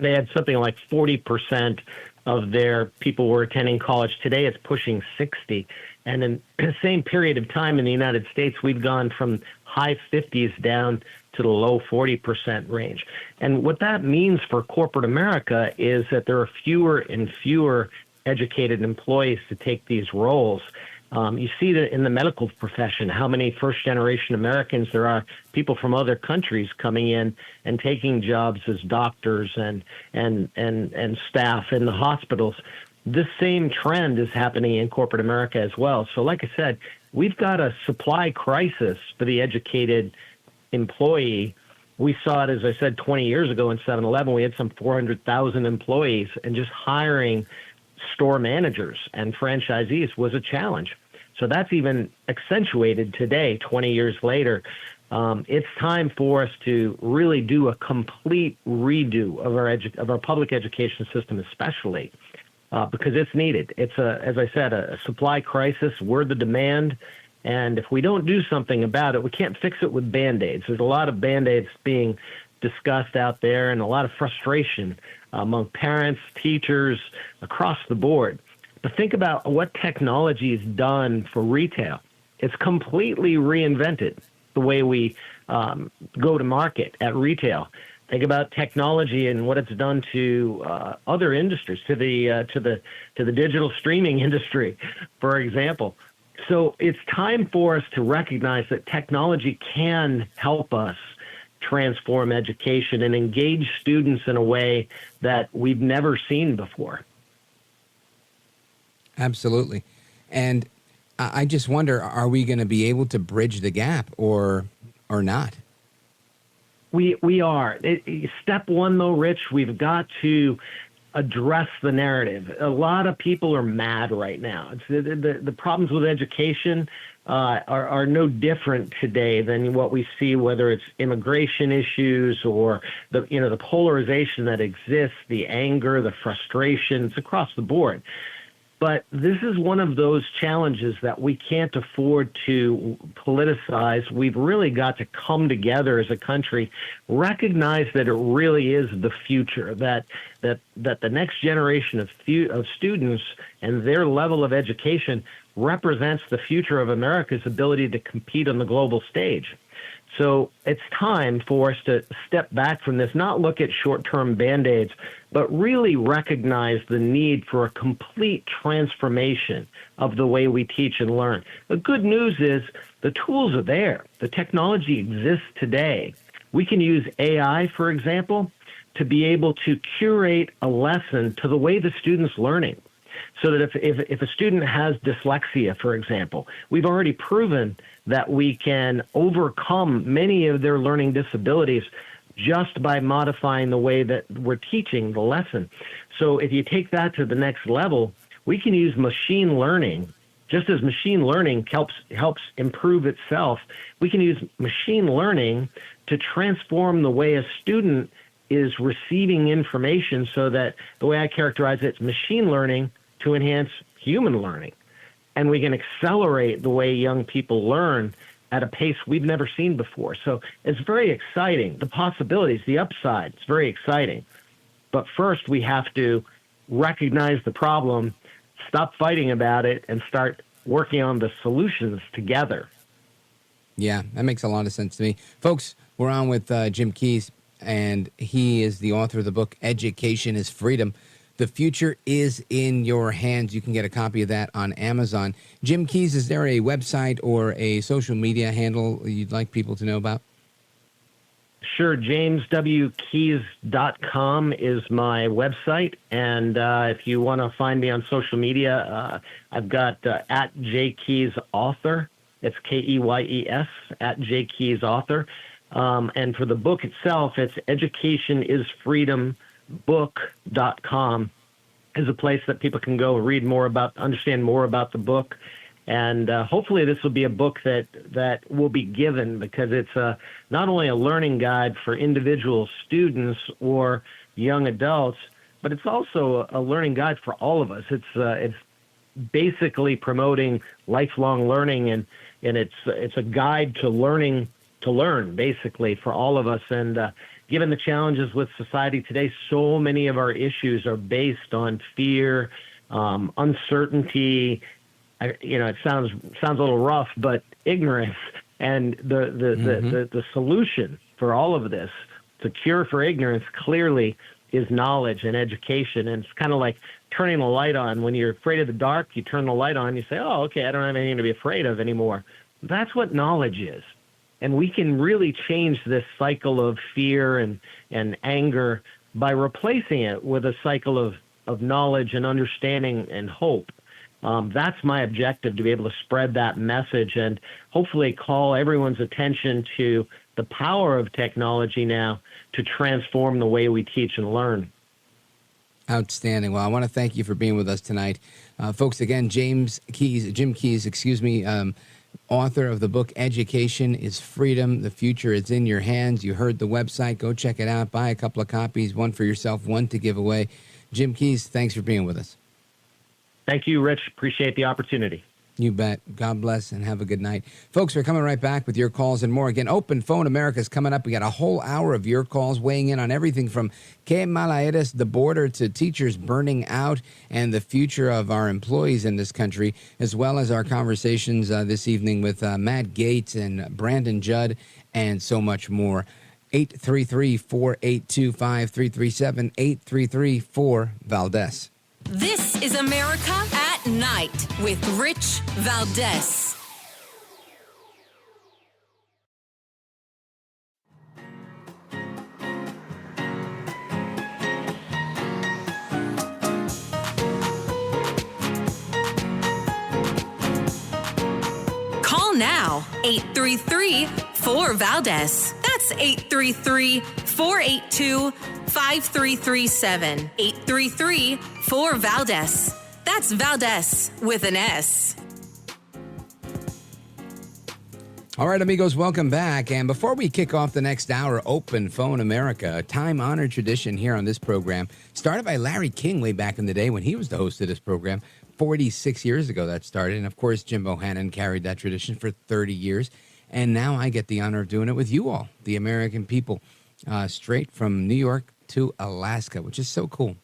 had something like 40% of their people were attending college. Today, it's pushing 60. And in the same period of time in the United States, we've gone from high 50s down to the low 40% range. And what that means for corporate America is that there are fewer and fewer educated employees to take these roles. You see that in the medical profession, how many first-generation Americans there are, people from other countries coming in and taking jobs as doctors and staff in the hospitals. This same trend is happening in corporate America as well. So like I said, we've got a supply crisis for the educated employee. We saw it, as I said, 20 years ago in 7-Eleven. We had some 400,000 employees, and just hiring store managers and franchisees was a challenge. So that's even accentuated today, 20 years later. It's time for us to really do a complete redo of our public education system, especially because it's needed. It's as I said, a supply crisis. We're the demand, and if we don't do something about it, we can't fix it with Band-Aids. There's a lot of Band-Aids being discussed out there, and a lot of frustration among parents, teachers, across the board. But think about what technology has done for retail. It's completely reinvented the way we go to market at retail. Think about technology and what it's done to other industries, to the digital streaming industry, for example. So it's time for us to recognize that technology can help us transform education and engage students in a way that we've never seen before. Absolutely. And I just wonder, are we going to be able to bridge the gap or not? We are. Step one, though, Rich, we've got to address the narrative. A lot of people are mad right now. The problems with education are no different today than what we see, whether it's immigration issues or the polarization that exists, the anger, the frustration. It's across the board. But this is one of those challenges that we can't afford to politicize. We've really got to come together as a country, recognize that it really is the future, that the next generation of students and their level of education represents the future of America's ability to compete on the global stage. So it's time for us to step back from this, not look at short-term Band-Aids, but really recognize the need for a complete transformation of the way we teach and learn. The good news is the tools are there. The technology exists today. We can use AI, for example, to be able to curate a lesson to the way the student's learning. So that if a student has dyslexia, for example, we've already proven that we can overcome many of their learning disabilities just by modifying the way that we're teaching the lesson. So if you take that to the next level, we can use machine learning. Just as machine learning helps improve itself, we can use machine learning to transform the way a student is receiving information, so that the way I characterize it, it's machine learning to enhance human learning. And we can accelerate the way young people learn at a pace we've never seen before. So it's very exciting. The possibilities, the upside, it's very exciting. But first, we have to recognize the problem, stop fighting about it, and start working on the solutions together. Yeah, that makes a lot of sense to me. Folks, we're on with Jim Keyes, and he is the author of the book, Education is Freedom. The future is in your hands. You can get a copy of that on Amazon. Jim Keyes, is there a website or a social media handle you'd like people to know about? Sure. JamesWKeyes.com is my website. And if you want to find me on social media, I've got at JKeyesAuthor. It's Keyes, at JKeyesAuthor. And for the book itself, it's educationisfreedombook.com is a place that people can go read more about, understand more about the book. And hopefully this will be a book that will be given, because it's not only a learning guide for individual students or young adults, but it's also a learning guide for all of us. It's basically promoting lifelong learning, and it's a guide to learning to learn, basically, for all of us. And given the challenges with society today, so many of our issues are based on fear, uncertainty. It sounds a little rough, but ignorance. And the solution for all of this, the cure for ignorance, clearly is knowledge and education. And it's kind of like turning the light on. When you're afraid of the dark, you turn the light on, you say, oh, okay, I don't have anything to be afraid of anymore. That's what knowledge is. And we can really change this cycle of fear and anger by replacing it with a cycle of knowledge and understanding and hope. That's my objective, to be able to spread that message and hopefully call everyone's attention to the power of technology now to transform the way we teach and learn. Outstanding. Well, I want to thank you for being with us tonight. Folks, again, Jim Keys, author of the book Education is Freedom. The future is in your hands. You heard the website. Go check it out. Buy a couple of copies, one for yourself, one to give away. Jim Keys, thanks for being with us. Thank you, Rich. Appreciate the opportunity. You bet. God bless and have a good night. Folks, we're coming right back with your calls and more. Again, Open Phone America is coming up. We got a whole hour of your calls weighing in on everything from Que Mala Eres, the border, to teachers burning out and the future of our employees in this country, as well as our conversations this evening with Matt Gaetz and Brandon Judd and so much more. 833-482-5337, 833-4-VALDEZ. This is America at Night with Rich Valdez. Call now, 833-4-VALDEZ. That's 833-482-5337. 833-4-VALDEZ. That's Valdez with an S. All right, amigos, welcome back. And before we kick off the next hour, Open Phone America, a time-honored tradition here on this program, started by Larry King way back in the day when he was the host of this program. 46 years ago that started. And, of course, Jim Bohannon carried that tradition for 30 years. And now I get the honor of doing it with you all, the American people, straight from New York to Alaska, which is so cool.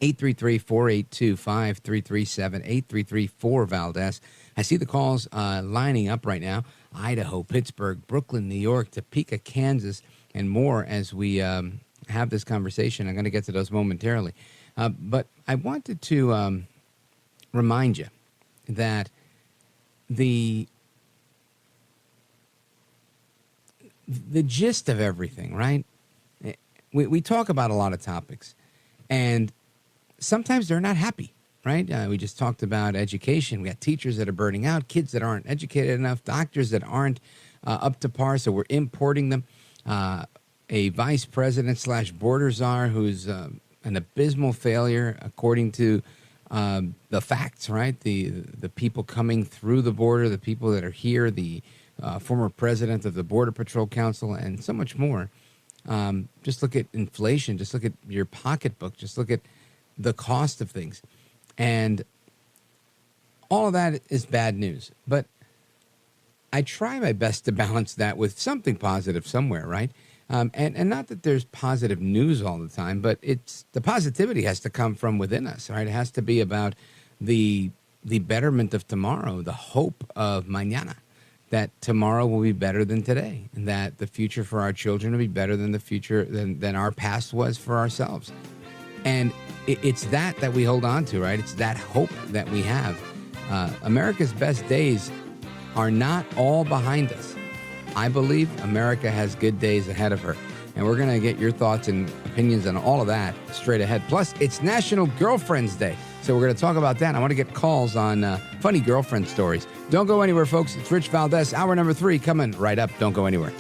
833-482-5337, 833-4-VALDEZ. I see the calls lining up right now. Idaho, Pittsburgh, Brooklyn, New York, Topeka, Kansas, and more as we have this conversation. I'm going to get to those momentarily. But I wanted to remind you that the gist of everything, right? We talk about a lot of topics, and sometimes they're not happy, right? We just talked about education. We got teachers that are burning out, kids that aren't educated enough, doctors that aren't up to par, so we're importing them. A vice president / border czar who's an abysmal failure according to the facts, right? The people coming through the border, the people that are here, the former president of the Border Patrol Council, and so much more. Just look at inflation. Just look at your pocketbook. Just look at the cost of things. And all of that is bad news. But I try my best to balance that with something positive somewhere, right? And not that there's positive news all the time, but it's the positivity has to come from within us, right? It has to be about the betterment of tomorrow, the hope of mañana, that tomorrow will be better than today, and that the future for our children will be better than the future than our past was for ourselves. And it's that we hold on to, right? It's that hope that we have. America's best days are not all behind us. I believe America has good days ahead of her. And we're going to get your thoughts and opinions on all of that straight ahead. Plus, it's National Girlfriends Day. So we're going to talk about that. I want to get calls on funny girlfriend stories. Don't go anywhere, folks. It's Rich Valdez. Hour number 3 coming right up. Don't go anywhere.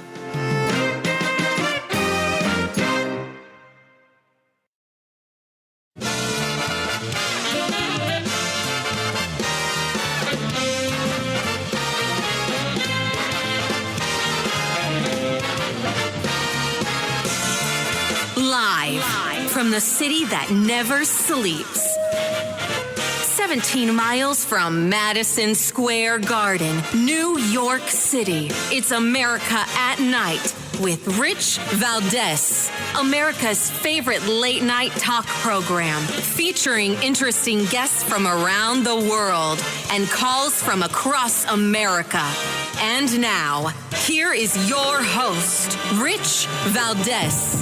Live from the city that never sleeps. 17 miles from Madison Square Garden, New York City. It's America at Night with Rich Valdez, America's favorite late night talk program, featuring interesting guests from around the world and calls from across America. And now, here is your host, Rich Valdez.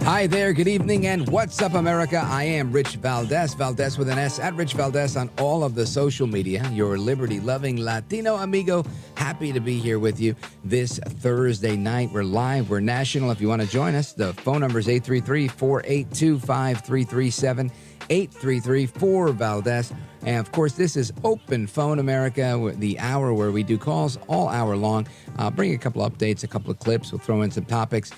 Hi there, good evening, and what's up, America? I am Rich Valdez, Valdez with an S, at Rich Valdez on all of the social media, your liberty-loving Latino amigo. Happy to be here with you this Thursday night. We're live, we're national. If you want to join us, the phone number is 833-482-5337, 833-4-Valdez. And, of course, this is Open Phone America, the hour where we do calls all hour long. I'll bring a couple of updates, a couple of clips. We'll throw in some topics.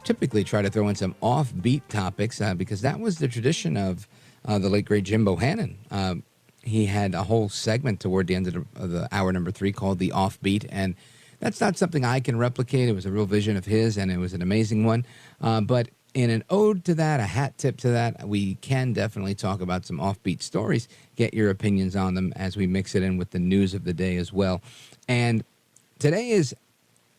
Typically try to throw in some offbeat topics because that was the tradition of the late, great Jim Bohannon. He had a whole segment toward the end of the hour number 3 called The Offbeat, and that's not something I can replicate. It was a real vision of his, and it was an amazing one. But in an ode to that, a hat tip to that, we can definitely talk about some offbeat stories, get your opinions on them as we mix it in with the news of the day as well. And today is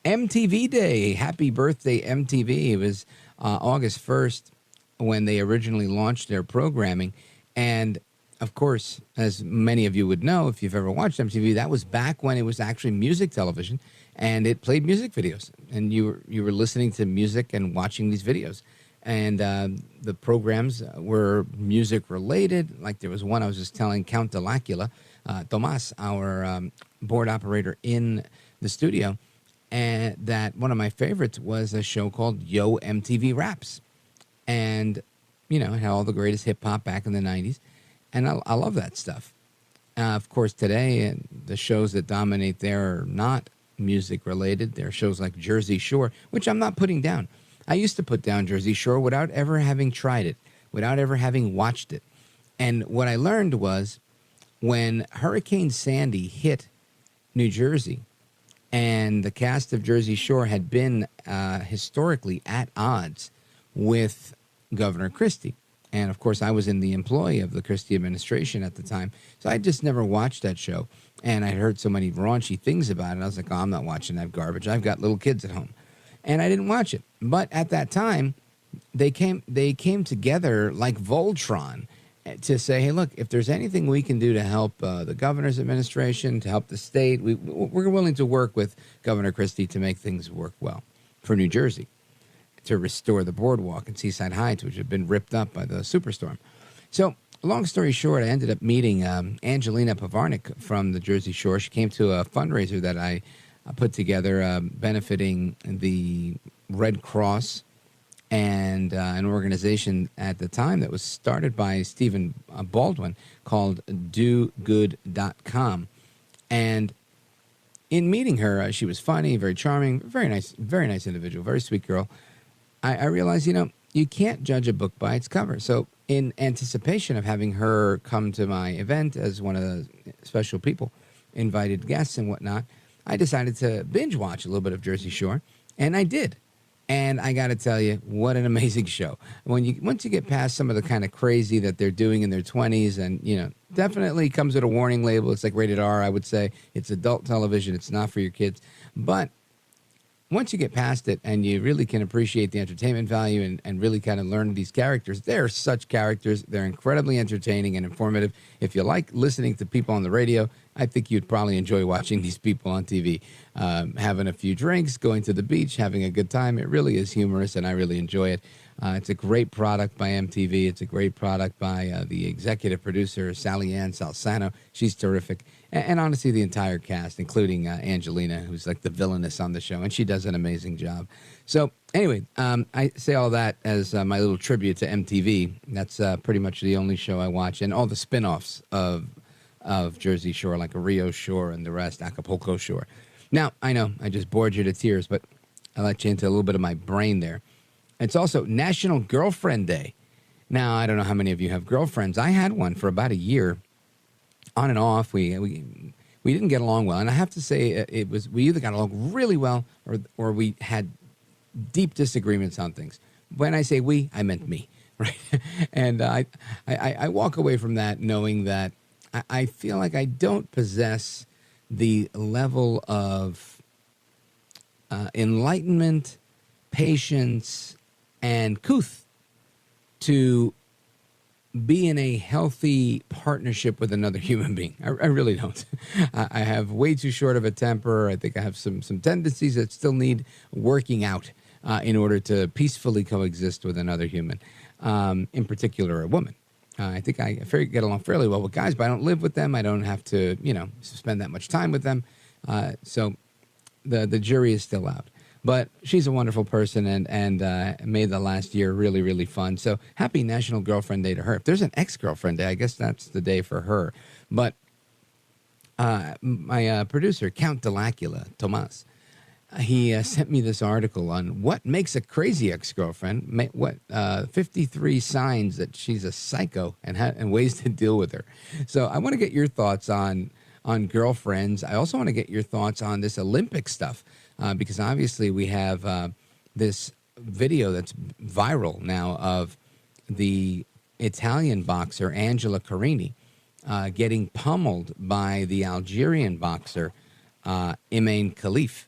MTV Day. Happy birthday, MTV. It was August 1st when they originally launched their programming. And, of course, as many of you would know, if you've ever watched MTV, that was back when it was actually music television, and it played music videos. And you were listening to music and watching these videos. And the programs were music-related. Like there was one I was just telling Count Delacula, Tomas, our board operator in the studio, and that one of my favorites was a show called Yo MTV Raps. And, you know, it had all the greatest hip-hop back in the 90s. And I love that stuff. Of course, today, the shows that dominate there are not music-related. There are shows like Jersey Shore, which I'm not putting down. I used to put down Jersey Shore without ever having tried it, without ever having watched it. And what I learned was when Hurricane Sandy hit New Jersey and the cast of Jersey Shore had been historically at odds with Governor Christie. And, of course, I was in the employ of the Christie administration at the time, so I just never watched that show. And I heard so many raunchy things about it. I was like, oh, I'm not watching that garbage. I've got little kids at home. And I didn't watch it. But at that time, they came together like Voltron to say, hey, look, if there's anything we can do to help the governor's administration, to help the state, we're willing to work with Governor Christie to make things work well for New Jersey, to restore the boardwalk and Seaside Heights, which had been ripped up by the superstorm. So, long story short, I ended up meeting Angelina Pavarnik from the Jersey Shore. She came to a fundraiser that I put together benefiting the Red Cross and an organization at the time that was started by Stephen Baldwin called DoGood.com. And in meeting her, she was funny, very charming, very nice individual, very sweet girl. I realized, you know, you can't judge a book by its cover. So in anticipation of having her come to my event as one of the special people, invited guests and whatnot, I decided to binge watch a little bit of Jersey Shore, and I did. And I got to tell you, what an amazing show. Once you get past some of the kind of crazy that they're doing in their 20s, and, you know, definitely comes with a warning label. It's like rated R, I would say. It's adult television. It's not for your kids. But once you get past it and you really can appreciate the entertainment value and really kind of learn these characters, they're such characters. They're incredibly entertaining and informative. If you like listening to people on the radio, I think you'd probably enjoy watching these people on TV, having a few drinks, going to the beach, having a good time. It really is humorous, and I really enjoy it. It's a great product by MTV. It's a great product by the executive producer, Sally Ann Salsano. She's terrific. And honestly, the entire cast, including Angelina, who's like the villainess on the show, and she does an amazing job. So anyway, I say all that as my little tribute to MTV. That's pretty much the only show I watch, and all the spin-offs of Jersey Shore, like a Rio Shore and the rest, Acapulco Shore. Now, I know I just bored you to tears, but I let you into a little bit of my brain there. It's also National Girlfriend Day. Now, I don't know how many of you have girlfriends. I had one for about a year, on and off. We didn't get along well, and I have to say we either got along really well or we had deep disagreements on things. When I say we, I meant me, right? And I walk away from that knowing that I feel like I don't possess the level of enlightenment, patience, and couth to be in a healthy partnership with another human being. I really don't. I have way too short of a temper. I think I have some tendencies that still need working out in order to peacefully coexist with another human, in particular a woman. I think I get along fairly well with guys, but I don't live with them. I don't have to, spend that much time with them. So the jury is still out. But she's a wonderful person and made the last year really, really fun. So happy National Girlfriend Day to her. If there's an ex-girlfriend day, I guess that's the day for her. But my producer, Count Delacula, Tomas, he sent me this article on what makes a crazy ex-girlfriend, 53 signs that she's a psycho and ways to deal with her. So I want to get your thoughts on girlfriends. I also want to get your thoughts on this Olympic stuff. Because obviously we have this video that's viral now of the Italian boxer Angela Carini getting pummeled by the Algerian boxer Imane Khalif.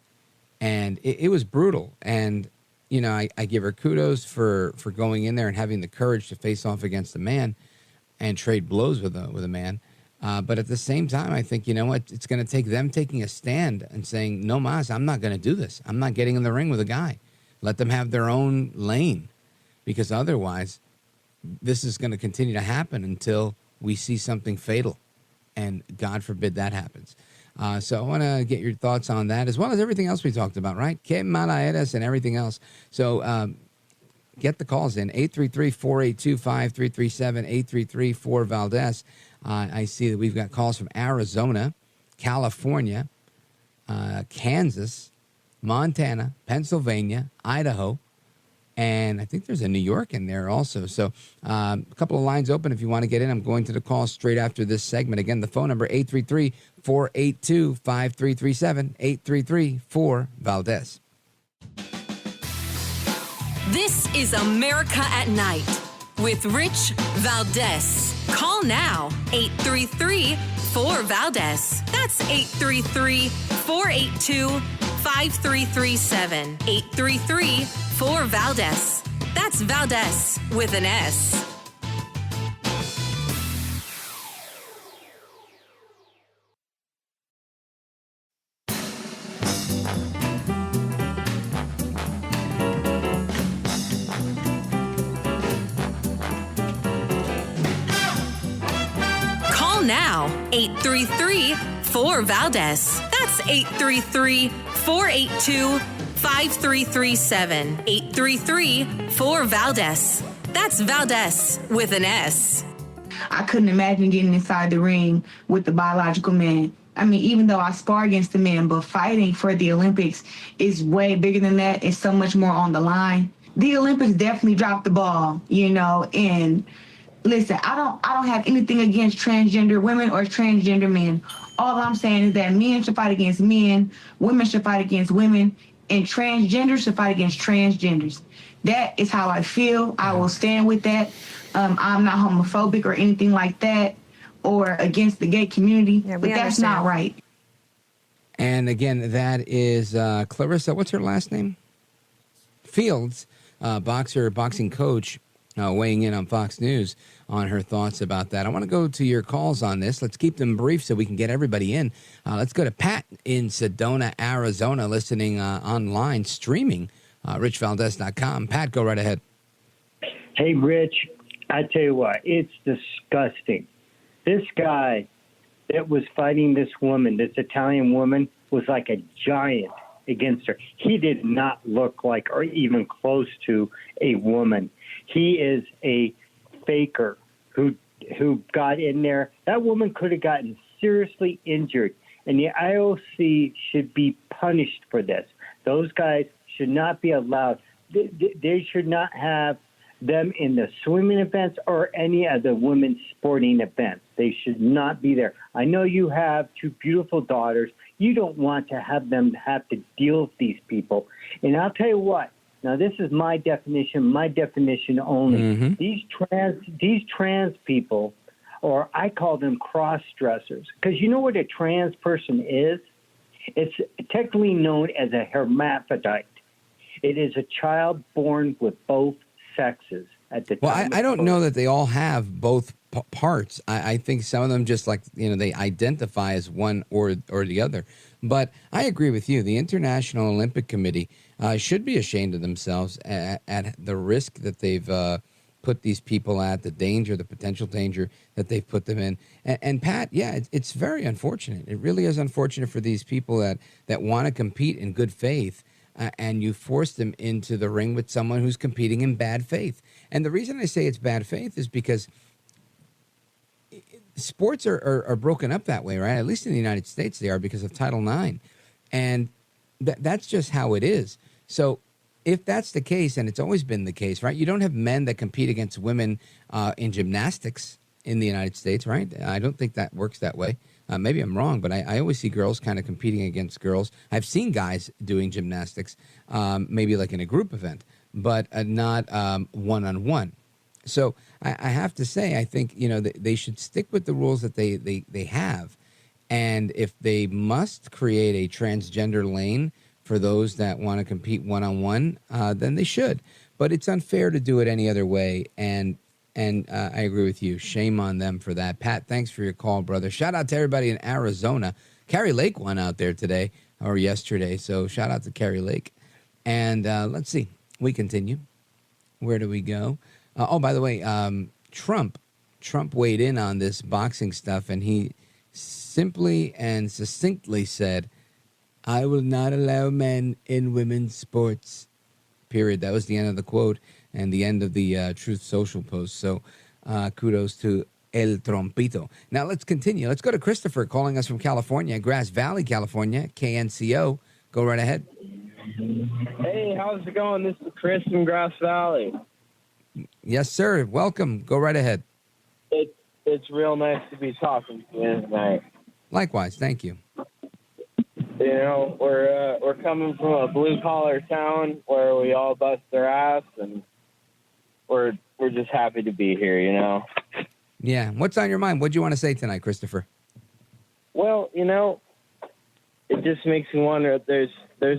And it was brutal. And, I give her kudos for going in there and having the courage to face off against a man and trade blows with a man. But at the same time, I think, it's going to take them taking a stand and saying, no mas, I'm not going to do this. I'm not getting in the ring with a guy. Let them have their own lane, because otherwise this is going to continue to happen until we see something fatal. And God forbid that happens. So I want to get your thoughts on that, as well as everything else we talked about, right? Que mala eres and everything else. So get the calls in, 833-482-5337, 833-4-Valdez. I see that we've got calls from Arizona, California, Kansas, Montana, Pennsylvania, Idaho, and I think there's a New York in there also. So a couple of lines open if you want to get in. I'm going to the call straight after this segment. Again, the phone number, 833-482-5337, 833-4-Valdez. This is America at Night with Rich Valdez. Call now, 833-4-Valdez. That's 833-482-5337. 833-4-Valdez. That's Valdez with an S. Now, 833-4-Valdez. That's 833-482-5337. 833-4-Valdez. That's Valdez with an S. I couldn't imagine getting inside the ring with the biological man. I mean, even though I spar against the men, but fighting for the Olympics is way bigger than that. It's so much more on the line. The Olympics definitely dropped the ball, and listen, I don't have anything against transgender women or transgender men. All I'm saying is that men should fight against men, women should fight against women, and transgenders should fight against transgenders. That is how I feel. I will stand with that. I'm not homophobic or anything like that or against the gay community, but that's not right. And again, that is Clarissa, what's her last name? Fields, boxing coach, weighing in on Fox News on her thoughts about that. I want to go to your calls on this. Let's keep them brief so we can get everybody in. Let's go to Pat in Sedona, Arizona, listening online, streaming, richvaldez.com. Pat, go right ahead. Hey, Rich, I tell you what, it's disgusting. This guy that was fighting this woman, this Italian woman, was like a giant against her. He did not look like or even close to a woman. He is a faker who got in there. That woman could have gotten seriously injured, and the IOC should be punished for this. Those guys should not be allowed. They should not have them in the swimming events or any of the women's sporting events. They should not be there. I know you have two beautiful daughters. You don't want to have them have to deal with these people. And I'll tell you what, Now, this is my definition only. Mm-hmm. These trans people, or I call them cross-dressers, because you know what a trans person is? It's technically known as a hermaphrodite. It is a child born with both sexes at the time. Well, I don't know that they all have both parts. I think some of them just they identify as one or the other. But I agree with you. The International Olympic Committee should be ashamed of themselves at the risk that they've put these people at, the potential danger that they've put them in. And Pat, yeah, it's very unfortunate. It really is unfortunate for these people that want to compete in good faith. And you force them into the ring with someone who's competing in bad faith. And the reason I say it's bad faith is because sports are broken up that way, right? At least in the United States they are because of Title IX. And that's just how it is. So if that's the case, and it's always been the case, right? You don't have men that compete against women in gymnastics in the United States, right? I don't think that works that way. Maybe I'm wrong, but I always see girls kind of competing against girls. I've seen guys doing gymnastics, maybe like in a group event, but not one-on-one. So I have to say, I think, they should stick with the rules that they have. And if they must create a transgender lane for those that want to compete one-on-one, then they should. But it's unfair to do it any other way. And I agree with you. Shame on them for that. Pat, thanks for your call, brother. Shout out to everybody in Arizona. Carrie Lake won out there today or yesterday. So shout out to Carrie Lake. And let's see. We continue. Where do we go? By the way, Trump weighed in on this boxing stuff, and he simply and succinctly said, "I will not allow men in women's sports," period. That was the end of the quote and the end of the Truth Social post. So kudos to El Trompito. Now let's continue. Let's go to Christopher calling us from California, Grass Valley, California, KNCO. Go right ahead. Hey, how's it going? This is Chris from Grass Valley. Yes, sir. Welcome. Go right ahead. It's real nice to be talking to you tonight. Likewise. Thank you. We're coming from a blue collar town where we all bust our ass, and we're just happy to be here. Yeah. What's on your mind? What do you want to say tonight, Christopher? Well, it just makes me wonder. There's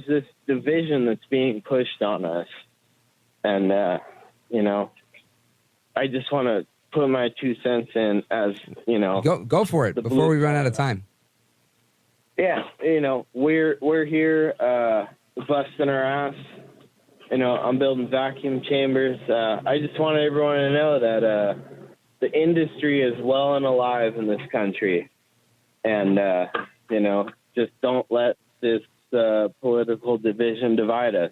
this division that's being pushed on us, and I just want to put my 2 cents in as Go for it before we run out of time. Yeah, we're here busting our ass. I'm building vacuum chambers. I just want everyone to know that the industry is well and alive in this country. And, just don't let this political division divide us.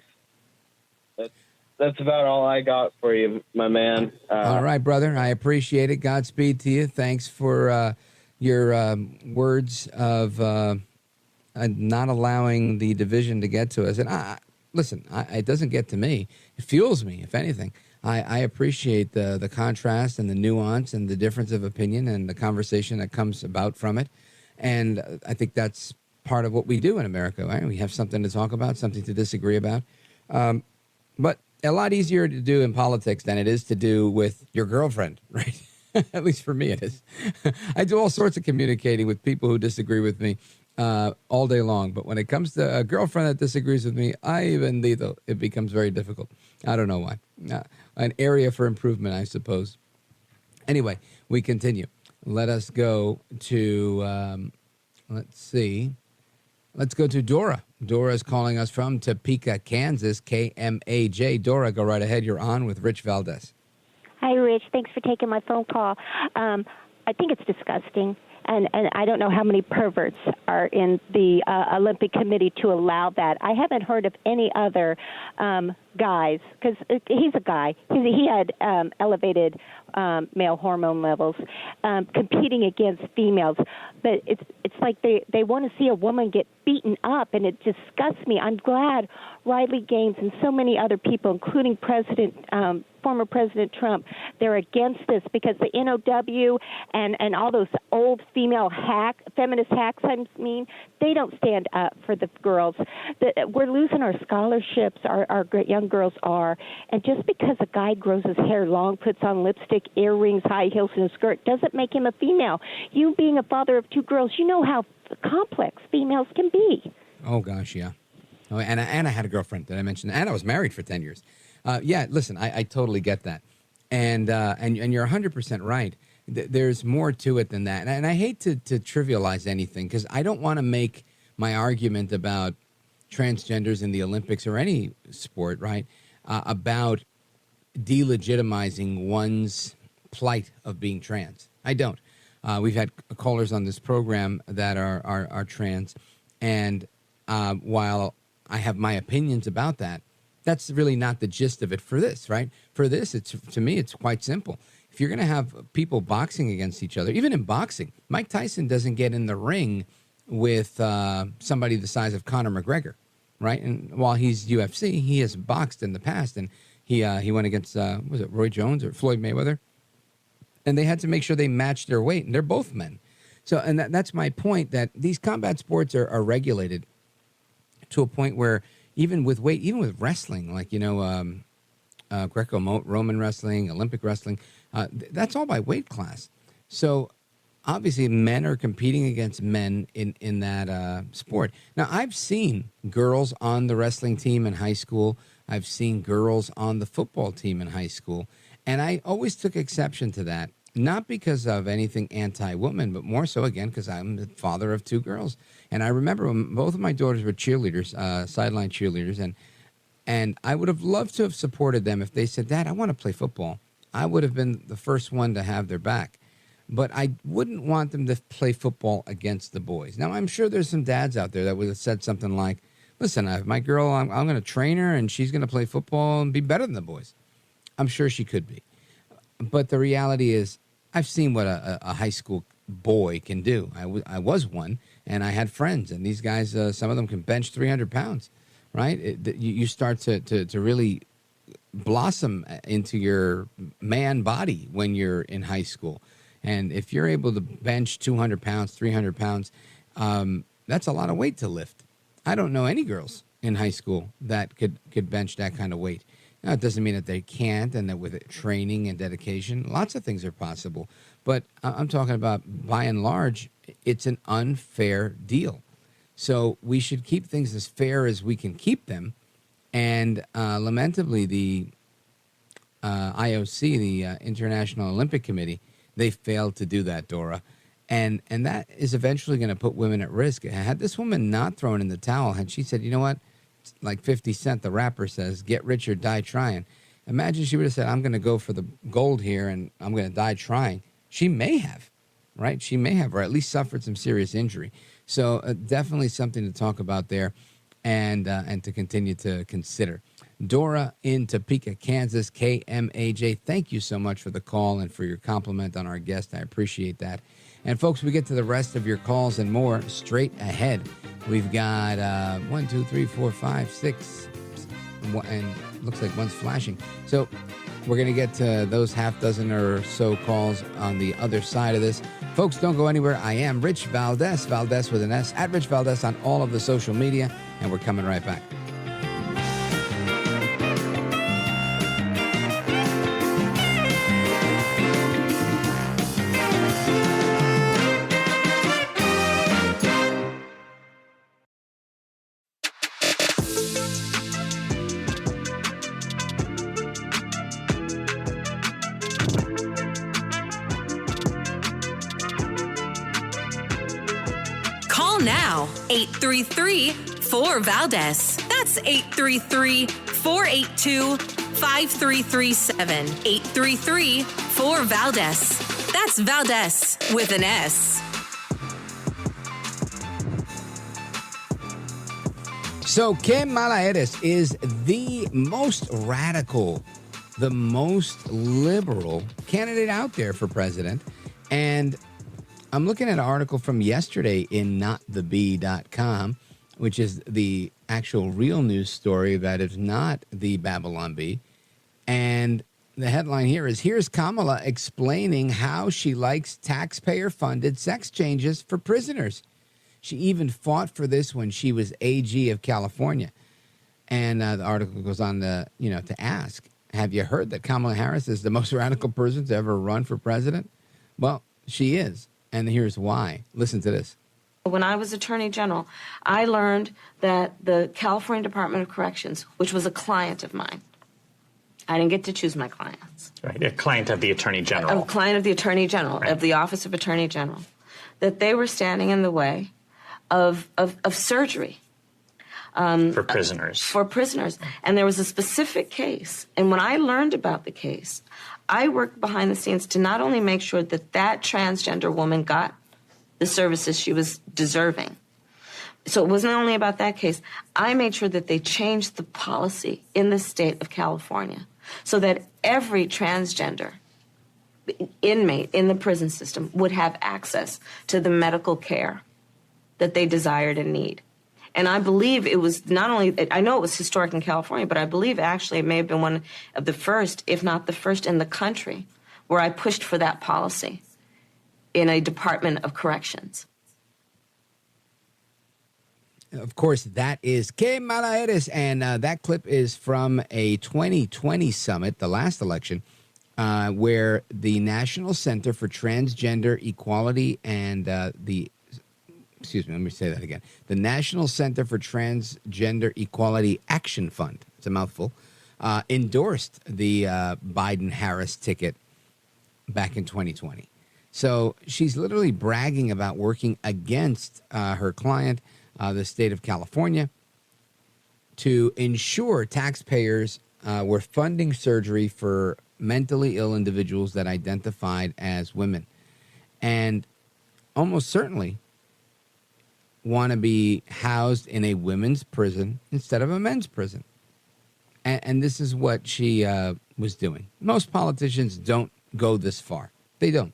That's about all I got for you, my man. All right, brother. I appreciate it. Godspeed to you. Thanks for your words of not allowing the division to get to us. And listen, it doesn't get to me. It fuels me, if anything. I appreciate the contrast and the nuance and the difference of opinion and the conversation that comes about from it. And I think that's part of what we do in America, right? We have something to talk about, something to disagree about. But a lot easier to do in politics than it is to do with your girlfriend, right? At least for me it is. I do all sorts of communicating with people who disagree with me all day long. But when it comes to a girlfriend that disagrees with me, it becomes very difficult. I don't know why. An area for improvement, I suppose. Anyway, we continue. Let us go to, let's see. Let's go to Dora. Dora is calling us from Topeka, Kansas, KMAJ. Dora, go right ahead. You're on with Rich Valdez. Hi, Rich. Thanks for taking my phone call. I think it's disgusting. And I don't know how many perverts are in the Olympic Committee to allow that. I haven't heard of any other guys, because he's a guy. He had elevated male hormone levels competing against females. But it's like they want to see a woman get beaten up, and it disgusts me. I'm glad Riley Gaines and so many other people, including former President Trump, they're against this, because the NOW and all those old feminist hacks, they don't stand up for the girls. We're losing our scholarships, our young young girls are. And just because a guy grows his hair long, puts on lipstick, earrings, high heels, and a skirt doesn't make him a female. You being a father of 2 girls, you know how complex females can be. Oh, gosh, yeah. Oh, and I had a girlfriend that I mentioned, and I was married for 10 years. Yeah, listen, I totally get that. And you're 100% right. There's more to it than that. And I hate to trivialize anything, because I don't want to make my argument about transgenders in the Olympics or any sport, right, about delegitimizing one's plight of being trans. I don't. We've had callers on this program that are trans, and while I have my opinions about that, that's really not the gist of it for this, right? For this, to me, it's quite simple. If you're going to have people boxing against each other, even in boxing, Mike Tyson doesn't get in the ring with somebody the size of Conor McGregor, right? And while he's UFC, he has boxed in the past, and he went against, was it Roy Jones or Floyd Mayweather? And they had to make sure they matched their weight, and they're both men. So, and that's my point, that these combat sports are regulated to a point where even with weight, even with wrestling, like, Greco-Roman wrestling, Olympic wrestling, that's all by weight class. So obviously men are competing against men in that sport. Now, I've seen girls on the wrestling team in high school. I've seen girls on the football team in high school. And I always took exception to that, not because of anything anti-woman, but more so, again, because I'm the father of 2 girls. And I remember when both of my daughters were cheerleaders, sideline cheerleaders, and I would have loved to have supported them if they said, Dad, I want to play football. I would have been the first one to have their back. But I wouldn't want them to play football against the boys. Now, I'm sure there's some dads out there that would have said something like, listen, my girl, I'm going to train her, and she's going to play football and be better than the boys. I'm sure she could be. But the reality is, I've seen what a high school boy can do. I was one, and I had friends, and these guys, some of them can bench 300 pounds, right? You start to really blossom into your man body when you're in high school. And if you're able to bench 200 pounds, 300 pounds, that's a lot of weight to lift. I don't know any girls in high school that could bench that kind of weight. Now, it doesn't mean that they can't, and that with training and dedication, lots of things are possible. But I'm talking about, by and large, it's an unfair deal. So we should keep things as fair as we can keep them. And lamentably, the IOC, the International Olympic Committee, they failed to do that, Dora. And that is eventually going to put women at risk. Had this woman not thrown in the towel, had she said, you know what, like 50 Cent, the rapper, says, get rich or die trying. Imagine she would have said, I'm going to go for the gold here, and I'm going to die trying. She may have, right? She may have, or at least suffered some serious injury. So definitely something to talk about there, and to continue to consider. Dora in Topeka, Kansas, KMAJ, thank you so much for the call and for your compliment on our guest. I appreciate that. And folks, we get to the rest of your calls and more straight ahead. We've got 1, 2, 3, 4, 5, 6, and looks like one's flashing. So we're going to get to those half dozen or so calls on the other side of this. Folks, don't go anywhere. I am Rich Valdez, Valdez with an S, at Rich Valdez on all of the social media, and we're coming right back. Call now, 833-4-VALDEZ. That's 833-482-5337. 833-4-VALDEZ. That's Valdez with an S. So Qué Mala Eres is the most radical, the most liberal candidate out there for president. And I'm looking at an article from yesterday in notthebee.com, which is the actual real news story that is not the Babylon Bee. And the headline here is, here's Kamala explaining how she likes taxpayer-funded sex changes for prisoners. She even fought for this when she was AG of California. And the article goes on to, to ask, have you heard that Kamala Harris is the most radical person to ever run for president? Well, she is. And here's why. Listen to this. When I was Attorney General, I learned that the California Department of Corrections, which was a client of mine, I didn't get to choose my clients. Right, a client of the Attorney General. A client of the Attorney General, right. Of the Office of Attorney General, that they were standing in the way of surgery. For prisoners. For prisoners. And there was a specific case. And when I learned about the case, I worked behind the scenes to not only make sure that that transgender woman got the services she was deserving. So it wasn't only about that case. I made sure that they changed the policy in the state of California so that every transgender inmate in the prison system would have access to the medical care that they desired and need. And I believe it was not only, I know it was historic in California, but I believe actually it may have been one of the first, if not the first in the country, where I pushed for that policy in a Department of Corrections. Of course, that is Kamala Harris, and that clip is from a 2020 summit, the last election, where the National Center for Transgender Equality and the National Center for Transgender Equality Action Fund, it's a mouthful, endorsed the Biden-Harris ticket back in 2020. So she's literally bragging about working against her client, the state of California, to ensure taxpayers were funding surgery for mentally ill individuals that identified as women. And almost certainly want to be housed in a women's prison instead of a men's prison. And this is what she was doing. Most politicians don't go this far. They don't.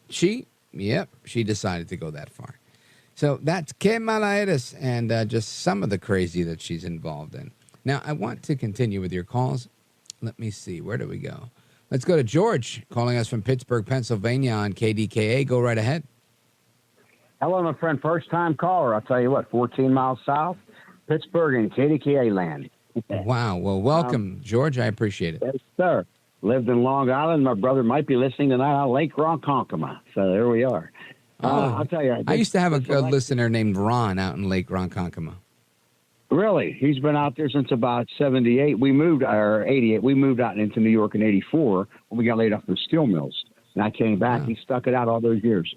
She decided to go that far. So that's Kamala Harris and just some of the crazy that she's involved in. Now, I want to continue with your calls. Let me see. Where do we go? Let's go to George calling us from Pittsburgh, Pennsylvania on KDKA. Go right ahead. Hello, my friend. First-time caller. I'll tell you what, 14 miles south, Pittsburgh and KDKA land. Wow. Well, welcome, George. I appreciate it. Yes, sir. Lived in Long Island. My brother might be listening tonight on Lake Ronkonkoma. So there we are. I'll tell you. I used to have a listener named Ron out in Lake Ronkonkoma. Really? He's been out there since about 78. We moved, or 88. We moved out into New York in 84 when we got laid off from steel mills. And I came back. Wow. He stuck it out all those years.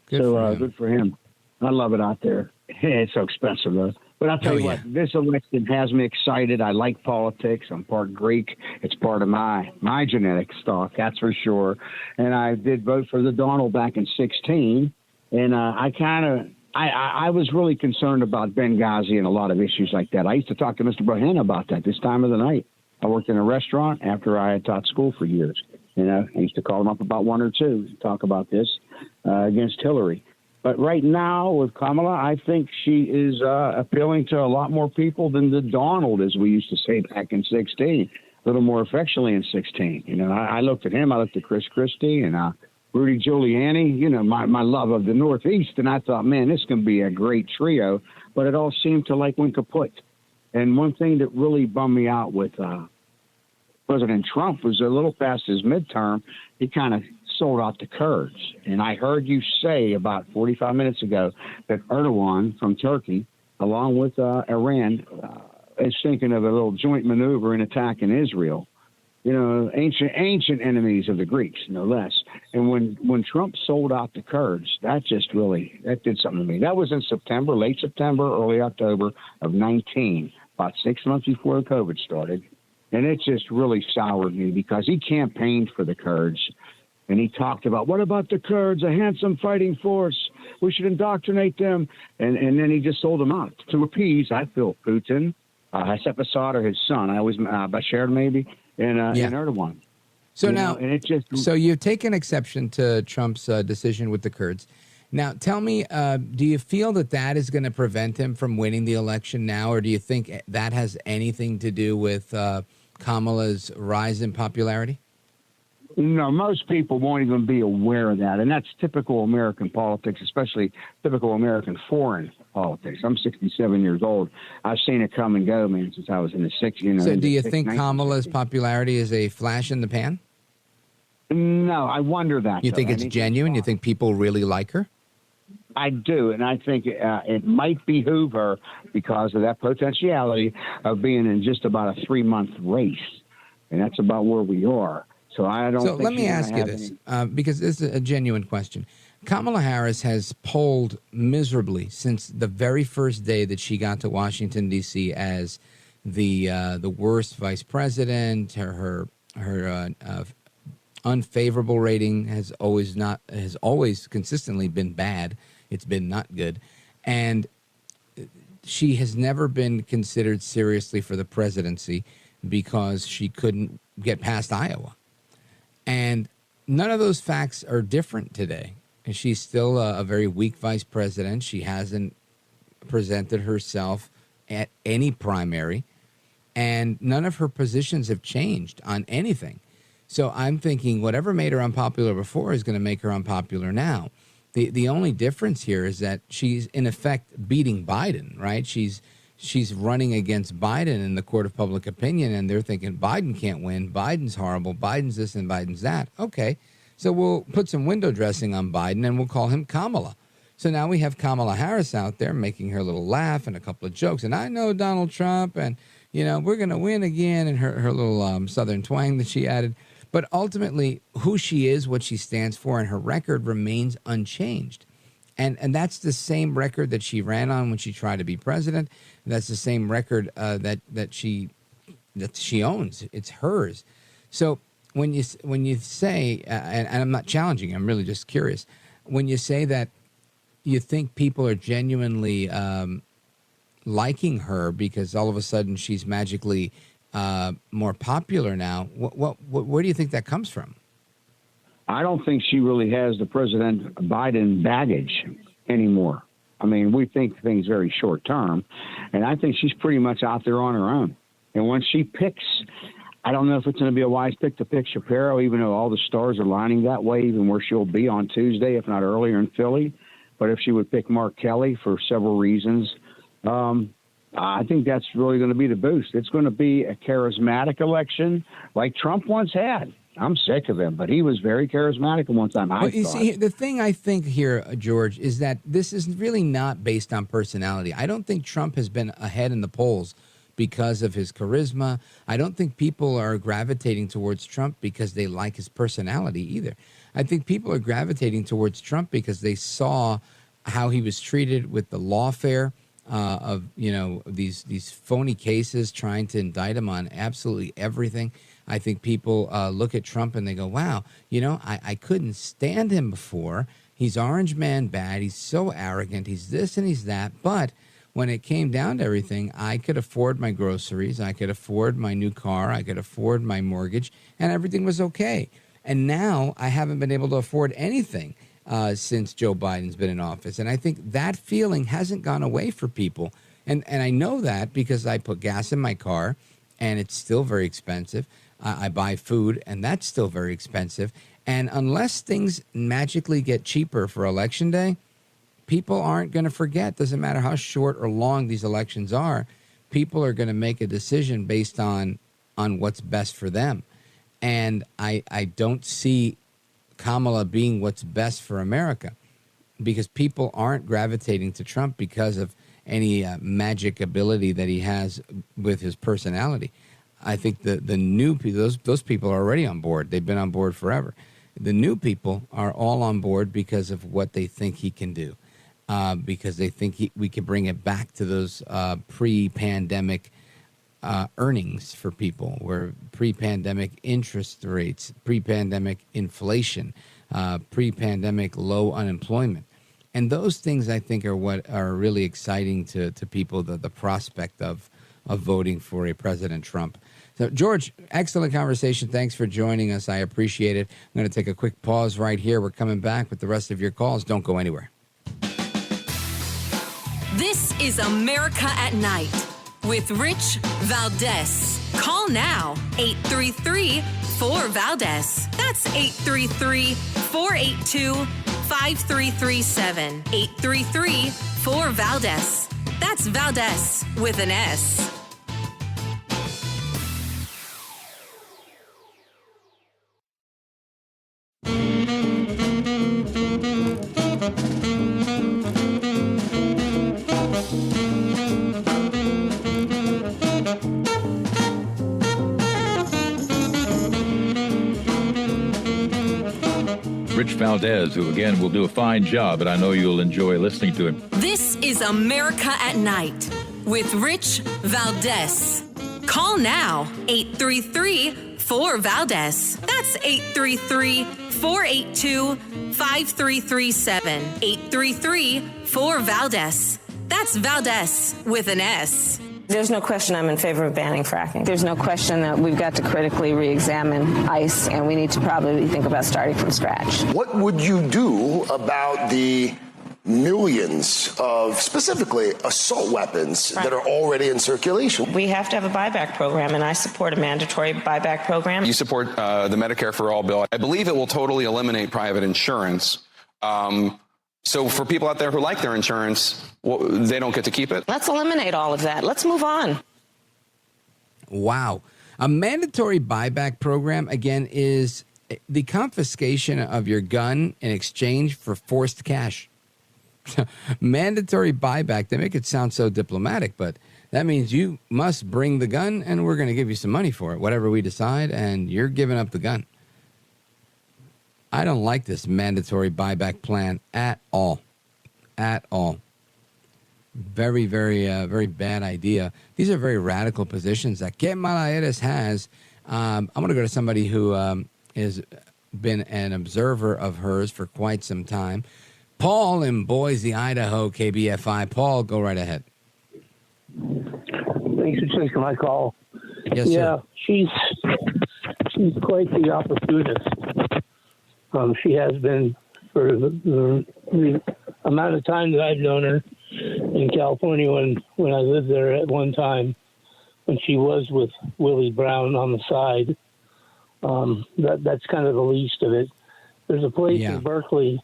Good for him. I love it out there. It's so expensive, though. But I'll tell you what, this election has me excited. I like politics. I'm part Greek. It's part of my genetic stock, that's for sure. And I did vote for the Donald back in 2016. And I was really concerned about Benghazi and a lot of issues like that. I used to talk to Mr. Bohan about that this time of the night. I worked in a restaurant after I had taught school for years. I used to call him up about one or two to talk about this against Hillary. But right now with Kamala, I think she is appealing to a lot more people than the Donald, as we used to say back in 2016, a little more affectionately in 2016. I looked at him. I looked at Chris Christie and Rudy Giuliani, my love of the Northeast. And I thought, man, this can be a great trio. But it all seemed to went kaput. And one thing that really bummed me out with President Trump was a little past his midterm, he kind of sold out the Kurds. And I heard you say about 45 minutes ago that Erdogan from Turkey, along with Iran, is thinking of a little joint maneuver and attack in Israel. Ancient enemies of the Greeks, no less. And when Trump sold out the Kurds, that did something to me. That was in September, late September, early October of 19, about 6 months before the COVID started. And it just really soured me because he campaigned for the Kurds. And he talked about, what about the Kurds, a handsome fighting force? We should indoctrinate them. And then he just sold them out to appease, I feel, Putin, Hesep Assad, or his son. I always, Bashar maybe, and Erdogan. So so you've taken exception to Trump's decision with the Kurds. Now, tell me, do you feel that is going to prevent him from winning the election now, or do you think that has anything to do with Kamala's rise in popularity? No, most people won't even be aware of that. And that's typical American politics, especially typical American foreign politics. I'm 67 years old. I've seen it come and go, man, since I was in the 60s. So do you think Kamala's popularity is a flash in the pan? No, I wonder that. You think it's genuine? You think people really like her? I do, and I think it might behoove her because of that potentiality of being in just about a 3-month race, and that's about where we are. So I don't. So let me ask you this, because this is a genuine question. Kamala Harris has polled miserably since the very first day that she got to Washington, D.C. as the worst vice president. Her unfavorable rating has always consistently been bad. It's been not good, and she has never been considered seriously for the presidency because she couldn't get past Iowa. And none of those facts are different today. And she's still a very weak vice president. She hasn't presented herself at any primary, and none of her positions have changed on anything. So I'm thinking whatever made her unpopular before is going to make her unpopular now. The only difference here is that she's, in effect, beating Biden, right? She's running against Biden in the court of public opinion, and they're thinking Biden can't win. Biden's horrible. Biden's this and Biden's that. Okay, so we'll put some window dressing on Biden, and we'll call him Kamala. So now we have Kamala Harris out there making her little laugh and a couple of jokes. And I know Donald Trump, and, we're going to win again, and her little Southern twang that she added. But ultimately, who she is, what she stands for, and her record remains unchanged. And that's the same record that she ran on when she tried to be president. That's the same record that she owns. It's hers. So when you say, and I'm not challenging, I'm really just curious. When you say that you think people are genuinely liking her because all of a sudden she's magically more popular now, where do you think that comes from? I don't think she really has the President Biden baggage anymore. I mean, we think things very short term, and I think she's pretty much out there on her own. And when she picks, I don't know if it's going to be a wise pick to pick Shapiro, even though all the stars are lining that way, even where she'll be on Tuesday, if not earlier in Philly. But if she would pick Mark Kelly for several reasons, I think that's really going to be the boost. It's going to be a charismatic election like Trump once had. I'm sick of him, but he was very charismatic at one time. You see, the thing I think here, George, is that this is really not based on personality. I don't think Trump has been ahead in the polls because of his charisma. I don't think people are gravitating towards Trump because they like his personality either. I think people are gravitating towards Trump because they saw how he was treated with the lawfare of these phony cases trying to indict him on absolutely everything. I think people look at Trump and they go, wow, I couldn't stand him before. He's orange man bad. He's so arrogant. He's this and he's that. But when it came down to everything, I could afford my groceries. I could afford my new car. I could afford my mortgage, and everything was okay. And now I haven't been able to afford anything since Joe Biden's been in office. And I think that feeling hasn't gone away for people. And I know that because I put gas in my car, and it's still very expensive. I buy food, and that's still very expensive. And unless things magically get cheaper for Election Day, people aren't going to forget. Doesn't matter how short or long these elections are. People are going to make a decision based on what's best for them. And I don't see Kamala being what's best for America because people aren't gravitating to Trump because of any magic ability that he has with his personality. I think the new people, those people are already on board. They've been on board forever. The new people are all on board because of what they think he can do, because they think we can bring it back to those pre-pandemic earnings for people, where pre-pandemic interest rates, pre-pandemic inflation, pre-pandemic low unemployment. And those things, I think, are what are really exciting to people, the prospect of voting for a President Trump. So, George, excellent conversation. Thanks for joining us. I appreciate it. I'm going to take a quick pause right here. We're coming back with the rest of your calls. Don't go anywhere. This is America at Night with Rich Valdez. Call now, 833-4-VALDEZ. That's 833-482-5787. 833-4-5337. 833-4-VALDEZ. That's Valdez with an S. Rich Valdez, who again will do a fine job, and I know you'll enjoy listening to him. This is America at Night with Rich Valdez. Call now, 833-4-VALDEZ. That's 833-482-5337. 833-4-VALDEZ. That's Valdez with an S. There's no question I'm in favor of banning fracking. There's no question that we've got to critically re-examine ICE, and we need to probably think about starting from scratch. What would you do about the millions of, specifically, assault weapons that are already in circulation? We have to have a buyback program, and I support a mandatory buyback program. You support the Medicare for All bill. I believe it will totally eliminate private insurance. So for people out there who like their insurance, they don't get to keep it? Let's eliminate all of that. Let's move on. Wow. A mandatory buyback program, again, is the confiscation of your gun in exchange for forced cash. Mandatory buyback, they make it sound so diplomatic, but that means you must bring the gun and we're going to give you some money for it, whatever we decide, and you're giving up the gun. I don't like this mandatory buyback plan at all. At all. Very, very bad idea. These are very radical positions that Que Malaeres has. I'm going to go to somebody who has been an observer of hers for quite some time. Paul in Boise, Idaho, KBFI. Paul, go right ahead. Thanks for taking my call. Yes, yeah, sir. She's quite the opportunist. She has been for the amount of time that I've known her in California when I lived there at one time, when she was with Willie Brown on the side. That's kind of the least of it. There's a place in Berkeley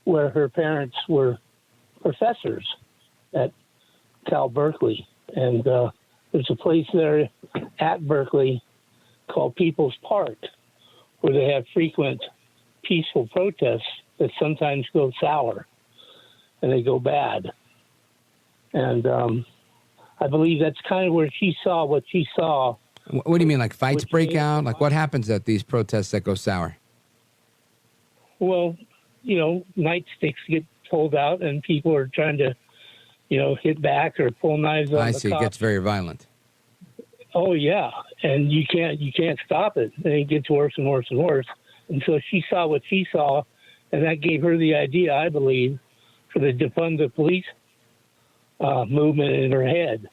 where her parents were professors at Cal Berkeley. And there's a place there at Berkeley called People's Park where they have frequent peaceful protests that sometimes go sour and they go bad. And I believe that's kind of where she saw what she saw. What do you mean, like fights break out? Like what happens at these protests that go sour? Well, nightsticks get pulled out and people are trying to, hit back or pull knives on the cops. It gets very violent. Oh, yeah. And you can't stop it. And it gets worse and worse and worse. And so she saw what she saw, and that gave her the idea, I believe, for the defund the police movement in her head,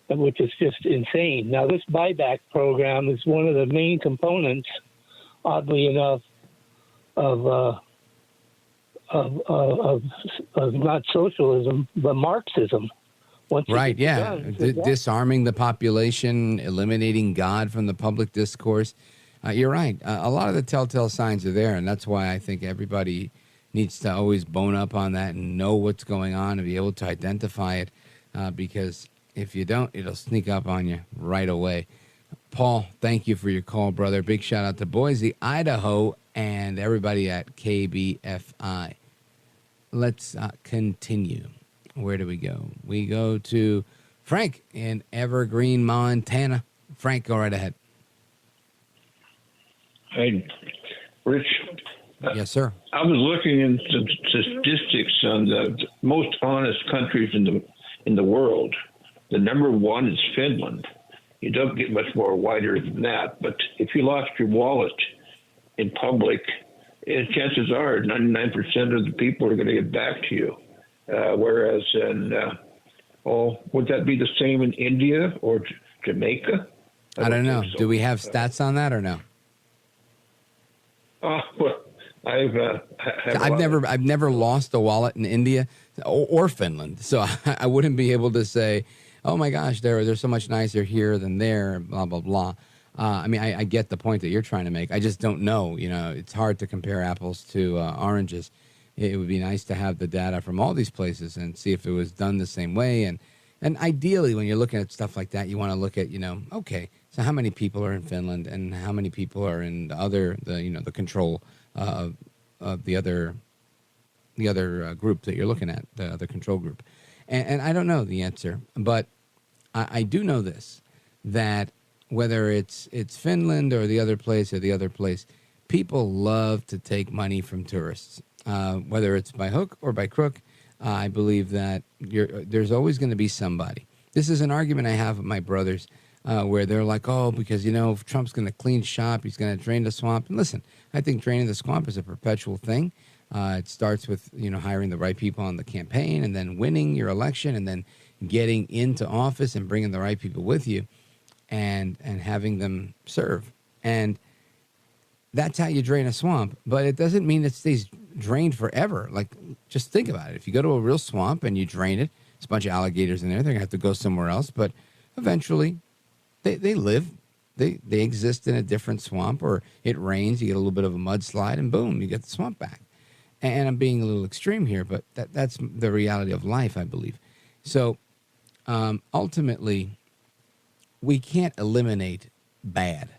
which is just insane. Now, this buyback program is one of the main components, oddly enough, of not socialism, but Marxism. Right, yeah. Disarming the population, eliminating God from the public discourse. You're right. A lot of the telltale signs are there, and that's why I think everybody needs to always bone up on that and know what's going on and be able to identify it, because if you don't, it'll sneak up on you right away. Paul, thank you for your call, brother. Big shout out to Boise, Idaho, and everybody at KBFI. Let's continue. Where do we go? We go to Frank in Evergreen, Montana. Frank, go right ahead. Hey, Rich. Yes, sir. I was looking into statistics on the most honest countries in the world. The number one is Finland. You don't get much more wider than that. But if you lost your wallet in public, chances are 99% of the people are going to get back to you. Whereas would that be the same in India or Jamaica? I don't know. So. Do we have stats on that or no? Well, I've never lost a wallet in India or Finland, so I wouldn't be able to say, oh my gosh, they're so much nicer here than there, blah blah blah. I get the point that you're trying to make. I just don't know. It's hard to compare apples to oranges. it would be nice to have the data from all these places and see if it was done the same way. And ideally, when you're looking at stuff like that, you want to look at, okay, so how many people are in Finland and how many people are in the control of the other group that you're looking at, the other control group. And I don't know the answer, but I do know this, that whether it's Finland or the other place, people love to take money from tourists, whether it's by hook or by crook. I believe that there's always going to be somebody. This is an argument I have with my brothers, where they're like, oh, because, if Trump's going to clean shop, he's going to drain the swamp. And listen, I think draining the swamp is a perpetual thing. It starts with, hiring the right people on the campaign and then winning your election and then getting into office and bringing the right people with you and having them serve. And that's how you drain a swamp. But it doesn't mean it stays drained forever. Like, just think about it. If you go to a real swamp and you drain it, there's a bunch of alligators in there. They're going to have to go somewhere else. But eventually they live. They exist in a different swamp, or it rains, you get a little bit of a mudslide, and boom, you get the swamp back. And I'm being a little extreme here, but that's the reality of life, I believe. So ultimately, we can't eliminate bad,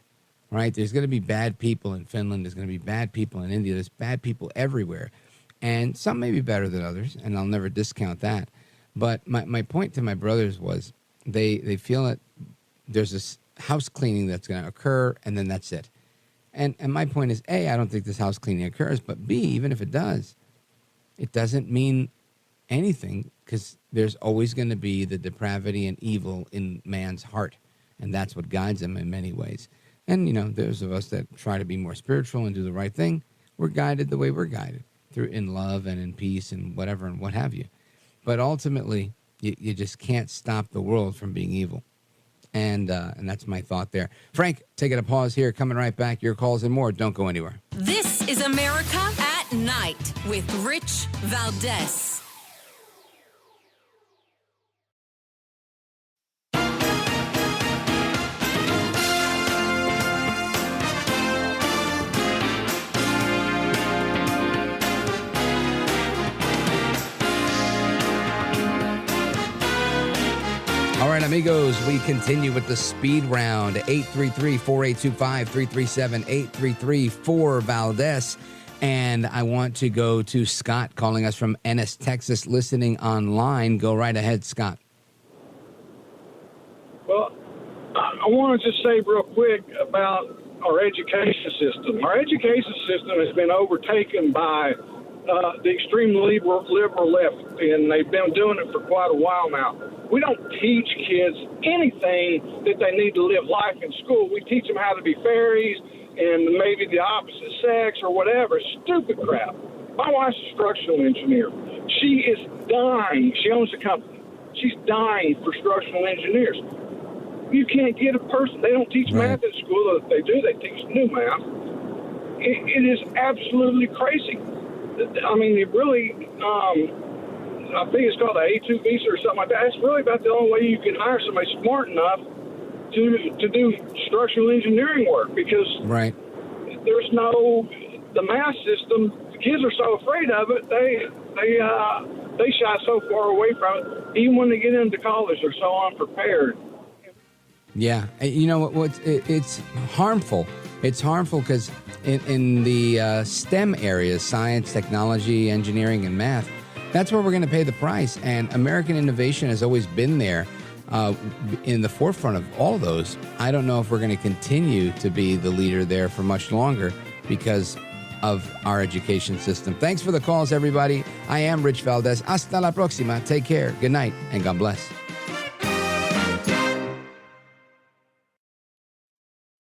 right? There's going to be bad people in Finland. There's going to be bad people in India. There's bad people everywhere. And some may be better than others, and I'll never discount that. But my point to my brothers was they feel that there's this house cleaning that's going to occur, and then that's it. And my point is, A, I don't think this house cleaning occurs, but B, even if it does, it doesn't mean anything, because there's always going to be the depravity and evil in man's heart, and that's what guides him in many ways. And, those of us that try to be more spiritual and do the right thing, we're guided the way we're guided, through in love and in peace and whatever and what have you. But ultimately, you just can't stop the world from being evil. And that's my thought there. Frank, taking a pause here, coming right back. Your calls and more. Don't go anywhere. This is America at Night with Rich Valdez. All right, amigos, we continue with the speed round. 833-4825-337-833-4-Valdez. And I want to go to Scott calling us from Ennis, Texas, listening online. Go right ahead, Scott. Well, I want to just say real quick about our education system. Our education system has been overtaken by the extreme liberal left, and they've been doing it for quite a while now. We don't teach kids anything that they need to live life in school. We teach them how to be fairies and maybe the opposite sex or whatever. Stupid crap. My wife's a structural engineer. She is dying. She owns a company. She's dying for structural engineers. You can't get a person. They don't teach math at school. If they do, they teach new math. It is absolutely crazy. I mean, it really, I think it's called the A2 visa or something like that. It's really about the only way you can hire somebody smart enough to do structural engineering work, because there's the math system, the kids are so afraid of it, they shy so far away from it. Even when they get into college, they're so unprepared. Yeah, it's harmful. It's harmful because in the STEM areas, science, technology, engineering, and math, that's where we're going to pay the price. And American innovation has always been there in the forefront of all those. I don't know if we're going to continue to be the leader there for much longer because of our education system. Thanks for the calls, everybody. I am Rich Valdez. Hasta la próxima. Take care. Good night, and God bless.